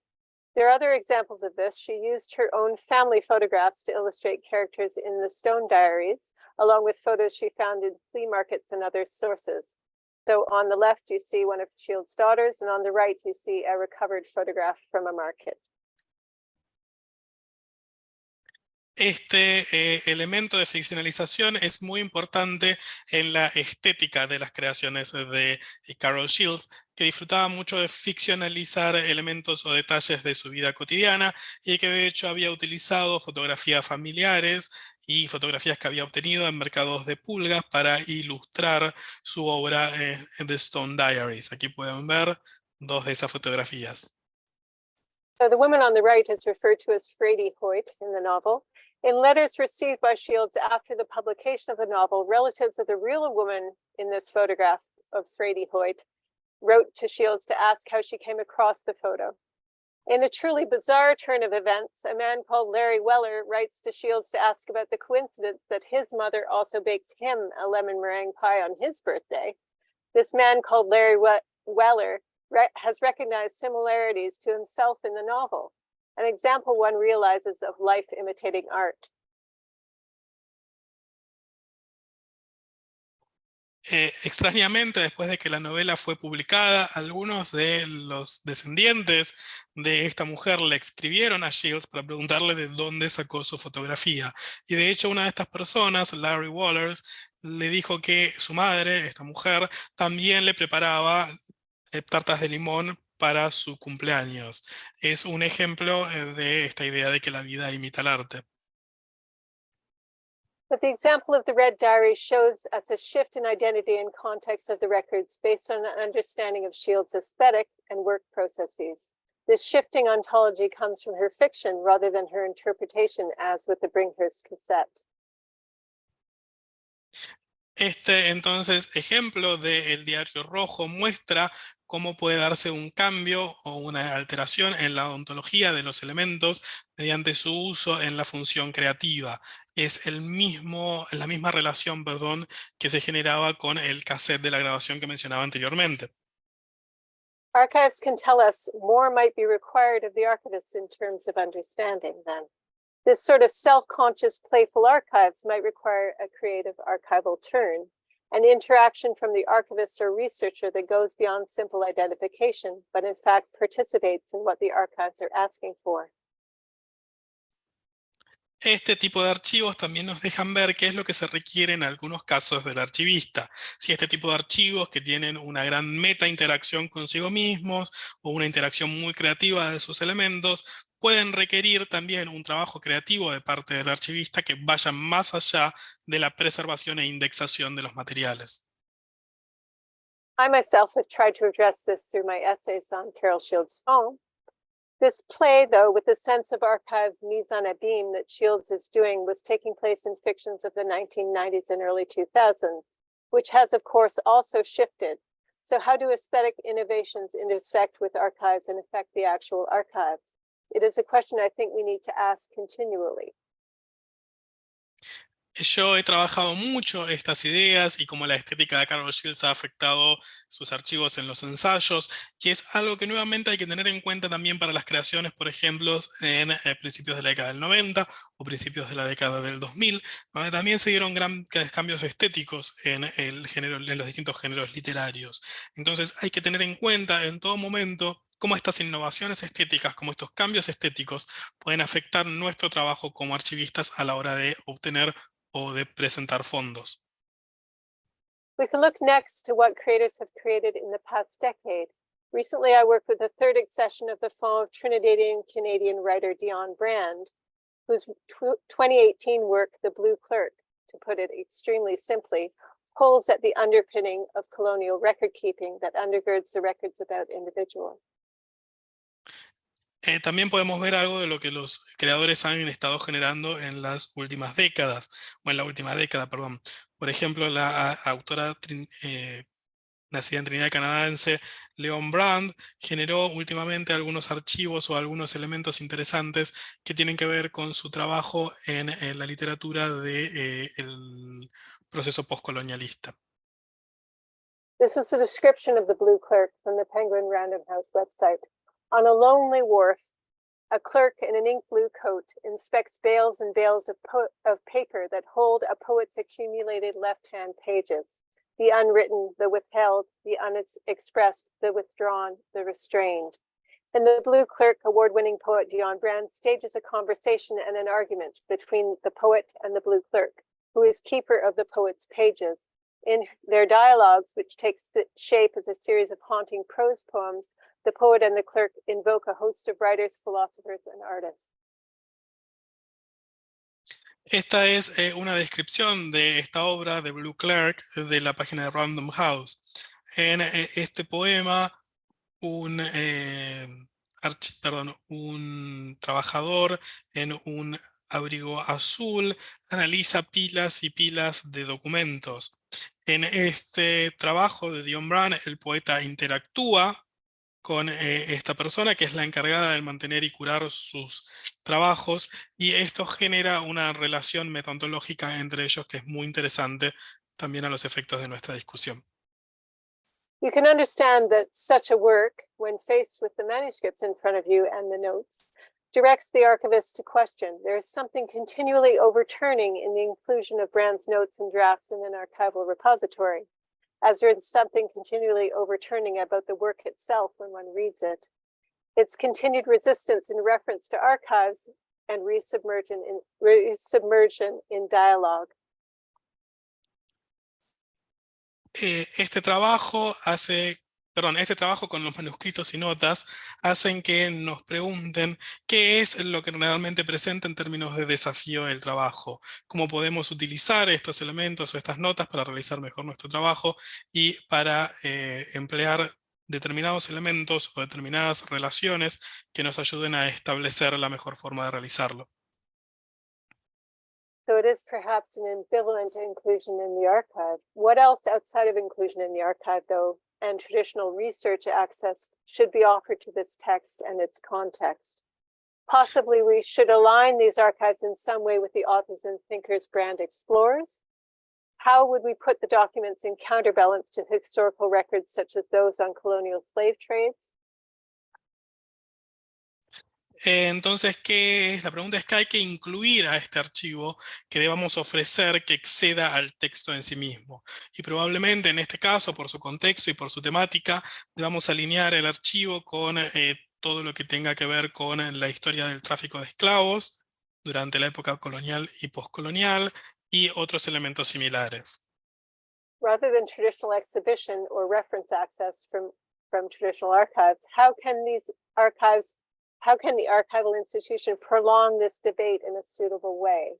There are other examples of this. She used her own family photographs to illustrate characters in the Stone Diaries, along with photos she found in flea markets and other sources. So on the left, you see one of Shields' daughters, and on the right, you see a recovered photograph from a market. Este elemento de ficcionalización es muy importante en la estética de las creaciones de Carol Shields, que disfrutaba mucho de ficcionalizar elementos o detalles de su vida cotidiana y que de hecho había utilizado fotografías familiares y fotografías que había obtenido en mercados de pulgas para ilustrar su obra The Stone Diaries. Aquí pueden ver dos de esas fotografías. So the woman on the right is referred to as Frady Hoyt in the novel. In letters received by Shields after the publication of the novel, relatives of the real woman in this photograph of Frady Hoyt wrote to Shields to ask how she came across the photo. In a truly bizarre turn of events, a man called Larry Weller writes to Shields to ask about the coincidence that his mother also baked him a lemon meringue pie on his birthday. This man called Larry Weller has recognized similarities to himself in the novel, an example one realizes of life imitating art. Extrañamente, después de que la novela fue publicada, algunos de los descendientes de esta mujer le escribieron a Shields para preguntarle de dónde sacó su fotografía. Y de hecho, una de estas personas, Larry Wallers, le dijo que su madre, esta mujer, también le preparaba tartas de limón para su cumpleaños. Es un ejemplo de esta idea de que la vida imita el arte. But the example of the Red Diary shows us a shift in identity and context of the records based on an understanding of Shields' aesthetic and work processes. This shifting ontology comes from her fiction rather than her interpretation, as with the Bringhurst cassette. Este entonces ejemplo del diario rojo muestra cómo puede darse un cambio o una alteración en la ontología de los elementos mediante su uso en la función creativa. Es la misma relación, que se generaba con el cassette de la grabación que mencionaba anteriormente. Archives can tell us more might be required of the archivist in terms of understanding then. This sort of self-conscious, playful archives might require a creative archival turn, an interaction from the archivist or researcher that goes beyond simple identification, but in fact participates in what the archives are asking for. Este tipo de archivos también nos dejan ver qué es lo que se requiere en algunos casos del archivista. Si este tipo de archivos que tienen una gran meta interacción consigo mismos o una interacción muy creativa de sus elementos, pueden requerir también un trabajo creativo de parte del archivista que vaya más allá de la preservación e indexación de los materiales. I myself have tried to address this through my essays on Carol Shields' Phone. This play, though, with the sense of archives mise en abîme that Shields is doing was taking place in fictions of the 1990s and early 2000s, which has, of course, also shifted. So how do aesthetic innovations intersect with archives and affect the actual archives? It is a question I think we need to ask continually. Yo he trabajado mucho estas ideas y cómo la estética de Carol Shields ha afectado sus archivos en los ensayos, y es algo que nuevamente hay que tener en cuenta también para las creaciones, por ejemplo, en principios de la década del 90 o principios de la década del 2000, donde también se dieron grandes cambios estéticos en en los distintos géneros literarios. Entonces hay que tener en cuenta en todo momento cómo estas innovaciones estéticas, cómo estos cambios estéticos pueden afectar nuestro trabajo como archivistas a la hora de obtener o de presentar fondos. We can look next to what creators have created in the past decade. Recently, I worked with the third accession of the Fond of Trinidadian Canadian writer Dion Brand, whose 2018 work, The Blue Clerk, to put it extremely simply, pulls at the underpinning of colonial record keeping that undergirds the records about individuals. También podemos ver algo de lo que los creadores han estado generando en las últimas décadas, o en la última década, perdón. Por ejemplo, la autora nacida en Trinidad canadiense, Leon Brand, generó últimamente algunos archivos o algunos elementos interesantes que tienen que ver con su trabajo en la literatura del proceso postcolonialista. This is a description of the Blue Clerk from the Penguin Random House website. On a lonely wharf, a clerk in an ink blue coat inspects bales and bales of paper that hold a poet's accumulated left-hand pages. The unwritten, the withheld, the unexpressed, the withdrawn, the restrained. In The Blue Clerk, award-winning poet Dion Brand stages a conversation and an argument between the poet and the Blue Clerk, who is keeper of the poet's pages. In their dialogues, which takes the shape as a series of haunting prose poems, the poet and the clerk invoke a host of writers, philosophers, and artists. Esta es una descripción de esta obra de Blue Clerk de la página de Random House. En este poema, un trabajador en un abrigo azul analiza pilas y pilas de documentos. En este trabajo de Dion Brand, el poeta interactúa con esta persona que es la encargada de mantener y curar sus trabajos, y esto genera una relación metontológica entre ellos que es muy interesante también a los efectos de nuestra discusión. You can understand that such a work, when faced with the manuscripts in front of you and the notes, directs the archivist to question. There is something continually overturning in the inclusion of Brand's notes and drafts in an archival repository, as there is something continually overturning about the work itself when one reads it. Its continued resistance in reference to archives and resubmersion in dialogue. Este trabajo con los manuscritos y notas hacen que nos pregunten qué es lo que realmente presenta en términos de desafío del trabajo, cómo podemos utilizar estos elementos o estas notas para realizar mejor nuestro trabajo y para emplear determinados elementos o determinadas relaciones que nos ayuden a establecer la mejor forma de realizarlo. So it is perhaps an ambivalent inclusion in the archive. What else outside of inclusion in the archive, though, and traditional research access should be offered to this text and its context? Possibly we should align these archives in some way with the authors and thinkers Brand explores. How would we put the documents in counterbalance to historical records such as those on colonial slave trades? Entonces, la pregunta es que hay que incluir a este archivo que debamos ofrecer que exceda al texto en sí mismo. Y probablemente en este caso, por su contexto y por su temática, debamos alinear el archivo con todo lo que tenga que ver con la historia del tráfico de esclavos durante la época colonial y postcolonial y otros elementos similares. Rather than traditional exhibition or reference access from traditional archives, how can the archival institution prolong this debate in a suitable way?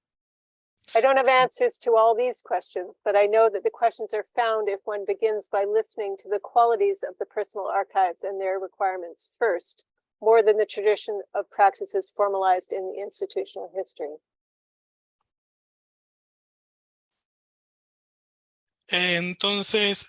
I don't have answers to all these questions, but I know that the questions are found if one begins by listening to the qualities of the personal archives and their requirements first, more than the tradition of practices formalized in the institutional history. Entonces,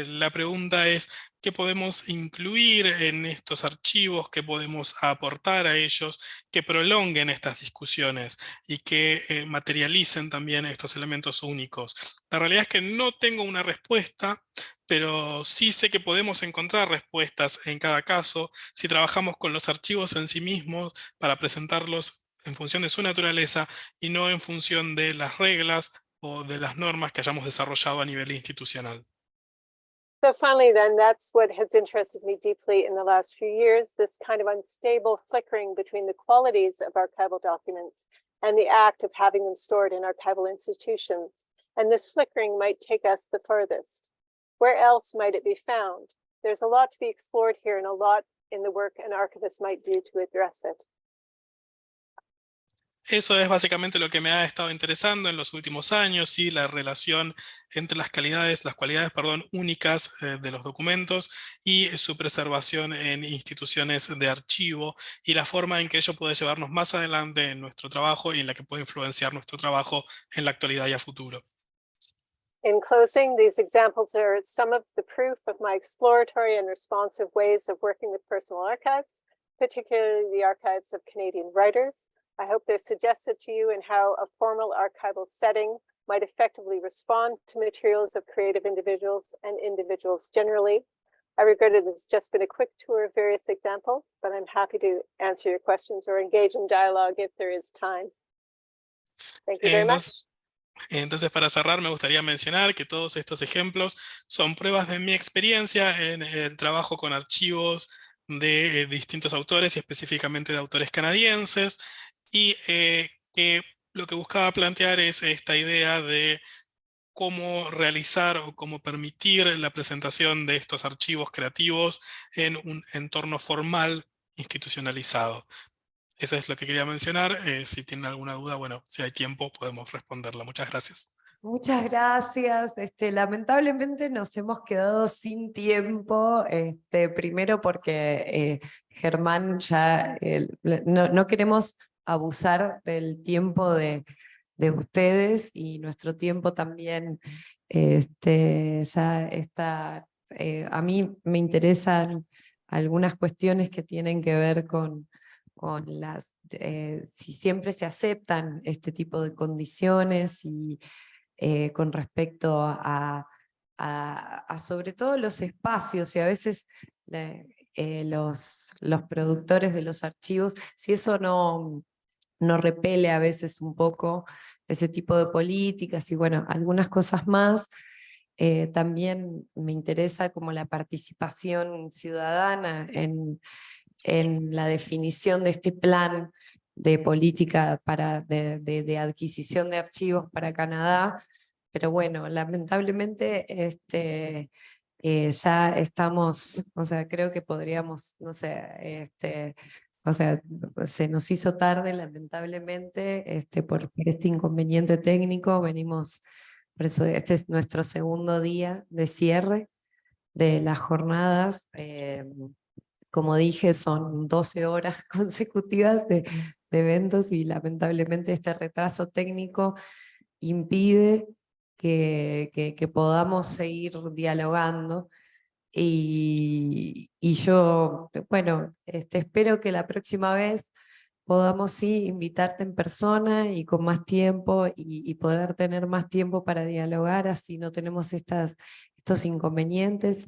la pregunta es, qué podemos incluir en estos archivos, qué podemos aportar a ellos, que prolonguen estas discusiones y que materialicen también estos elementos únicos. La realidad es que no tengo una respuesta, pero sí sé que podemos encontrar respuestas en cada caso si trabajamos con los archivos en sí mismos para presentarlos en función de su naturaleza y no en función de las reglas o de las normas que hayamos desarrollado a nivel institucional. So finally, then, that's what has interested me deeply in the last few years, this kind of unstable flickering between the qualities of archival documents and the act of having them stored in archival institutions. And this flickering might take us the furthest. Where else might it be found? There's a lot to be explored here and a lot in the work an archivist might do to address it. Eso es básicamente lo que me ha estado interesando en los últimos años, ¿sí? La relación entre las cualidades, únicas de los documentos y su preservación en instituciones de archivo y la forma en que ello puede llevarnos más adelante en nuestro trabajo y en la que puede influenciar nuestro trabajo en la actualidad y a futuro. In closing, these examples are some of the proof of my exploratory and responsive ways of working with personal archives, particularly the archives of Canadian writers. I hope they're suggestive to you in how a formal archival setting might effectively respond to materials of creative individuals and individuals generally. I regret it has just been a quick tour of various examples, but I'm happy to answer your questions or engage in dialogue if there is time. Thank you very much. Entonces, para cerrar, me gustaría mencionar que todos estos ejemplos son pruebas de mi experiencia en el trabajo con archivos de distintos autores y específicamente de autores canadienses, y que lo que buscaba plantear es esta idea de cómo realizar o cómo permitir la presentación de estos archivos creativos en un entorno formal institucionalizado. Eso es lo que quería mencionar. Si tienen alguna duda, bueno, si hay tiempo podemos responderla. Muchas gracias. Muchas gracias. Lamentablemente nos hemos quedado sin tiempo, primero porque Germán ya no queremos abusar del tiempo de ustedes y nuestro tiempo también ya está. A mí me interesan algunas cuestiones que tienen que ver con si siempre se aceptan este tipo de condiciones y con respecto a sobre todo los espacios y a veces los productores de los archivos, si eso no repele a veces un poco ese tipo de políticas y bueno, algunas cosas más. También me interesa como la participación ciudadana en la definición de este plan de política de adquisición de archivos para Canadá, pero bueno, lamentablemente ya estamos, o sea, creo que podríamos, no sé, o sea, se nos hizo tarde lamentablemente por este inconveniente técnico, venimos, por eso este es nuestro segundo día de cierre de las jornadas. Como dije, son 12 horas consecutivas de eventos y lamentablemente este retraso técnico impide que podamos seguir dialogando. Y yo, bueno, espero que la próxima vez podamos sí invitarte en persona y con más tiempo y poder tener más tiempo para dialogar, así no tenemos estos inconvenientes.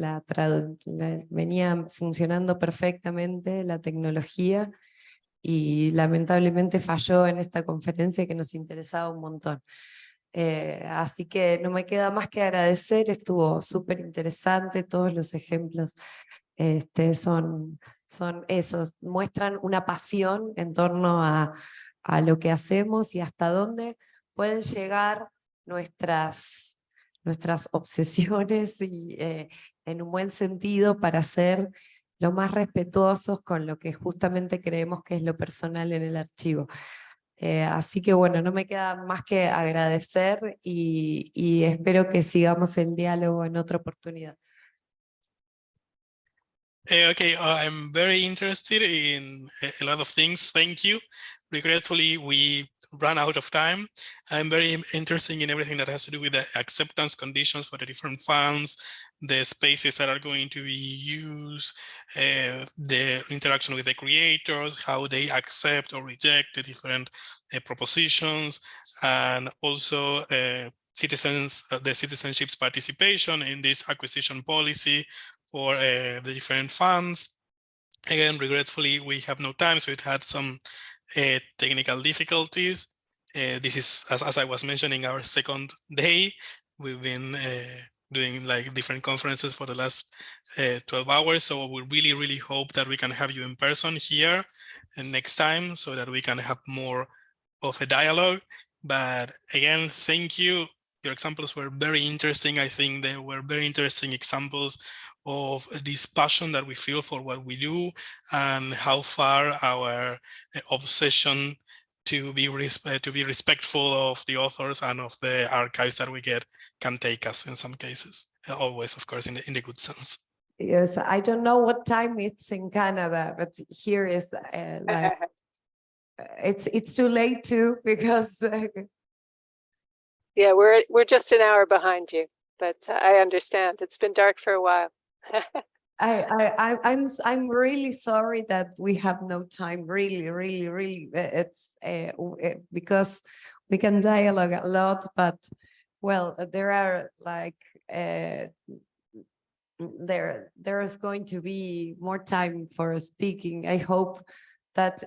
Venía funcionando perfectamente la tecnología y lamentablemente falló en esta conferencia que nos interesaba un montón. Así que no me queda más que agradecer, estuvo súper interesante, todos los ejemplos son esos, muestran una pasión en torno a lo que hacemos y hasta dónde pueden llegar nuestras obsesiones y, en un buen sentido para ser lo más respetuosos con lo que justamente creemos que es lo personal en el archivo. Así que bueno, no me queda más que agradecer y espero que sigamos el diálogo en otra oportunidad. Okay, I'm very interested in a lot of things. Thank you. Regretfully, we run out of time. I'm very interested in everything that has to do with the acceptance conditions for the different funds, the spaces that are going to be used, the interaction with the creators, how they accept or reject the different propositions, and also the citizenship's participation in this acquisition policy for the different funds. Again, regretfully, we have no time, so it had some technical difficulties. This is, as I was mentioning, our second day. We've been doing like different conferences for the last 12 hours. So we really hope that we can have you in person here next time so that we can have more of a dialogue. But again, thank you. Your examples were very interesting. I think they were very interesting examples of this passion that we feel for what we do and how far our obsession to be respectful of the authors and of the archives that we get can take us in some cases. Always, of course, in the good sense. Yes, I don't know what time it's in Canada, but here is like it's too late too because yeah, we're just an hour behind you, but I understand it's been dark for a while. I'm really sorry that we have no time. Really, it's because we can dialogue a lot, but well, there are like there's going to be more time for speaking. I hope that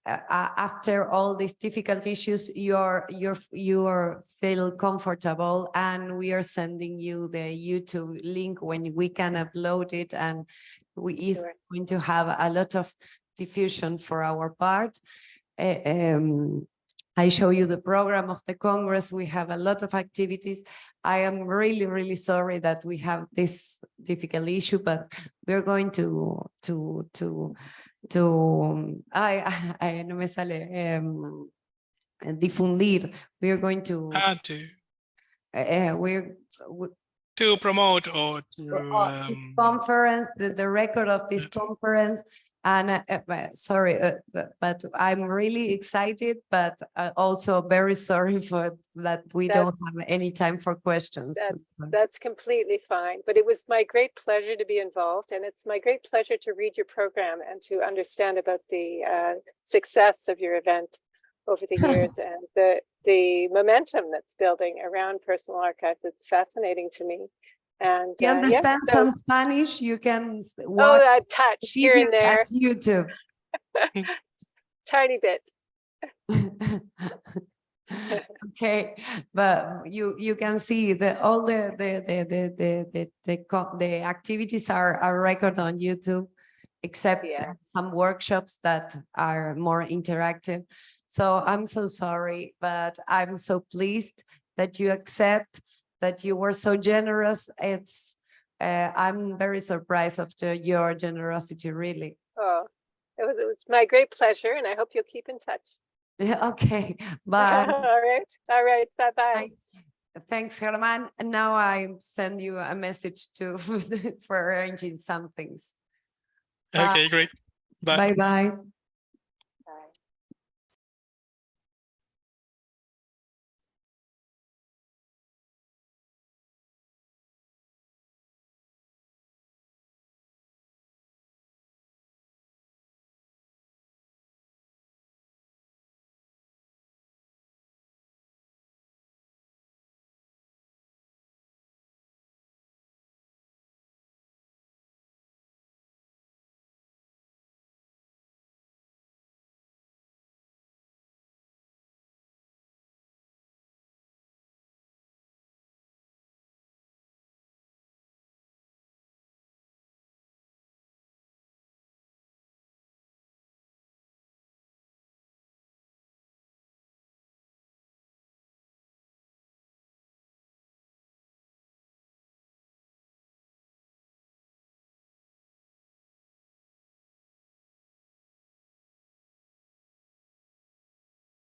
after all these difficult issues, you feel comfortable, and we are sending you the YouTube link when we can upload it, and we is going to have a lot of diffusion for our part. I show you the program of the Congress. We have a lot of activities. I am really sorry that we have this difficult issue, but we're going to ay, no me sale, difundir. We are going to to promote or to conference, the record of this conference. And sorry, but I'm really excited, but also very sorry for that we don't have any time for questions. That's completely fine. But it was my great pleasure to be involved, and it's my great pleasure to read your program and to understand about the success of your event over the years and the momentum that's building around personal archives. It's fascinating to me. And you understand some Spanish? You can watch touch here and there at YouTube. Tiny bit. Okay, but you can see all the activities are recorded on YouTube, except some workshops that are more interactive. So I'm so sorry, but I'm so pleased that you accept, that you were so generous. It's I'm very surprised of your generosity, really. Oh, it was my great pleasure, and I hope you'll keep in touch. Okay, bye. All right, bye. Thanks, Germán. And now I send you a message for arranging some things. Okay, great. Bye. Bye.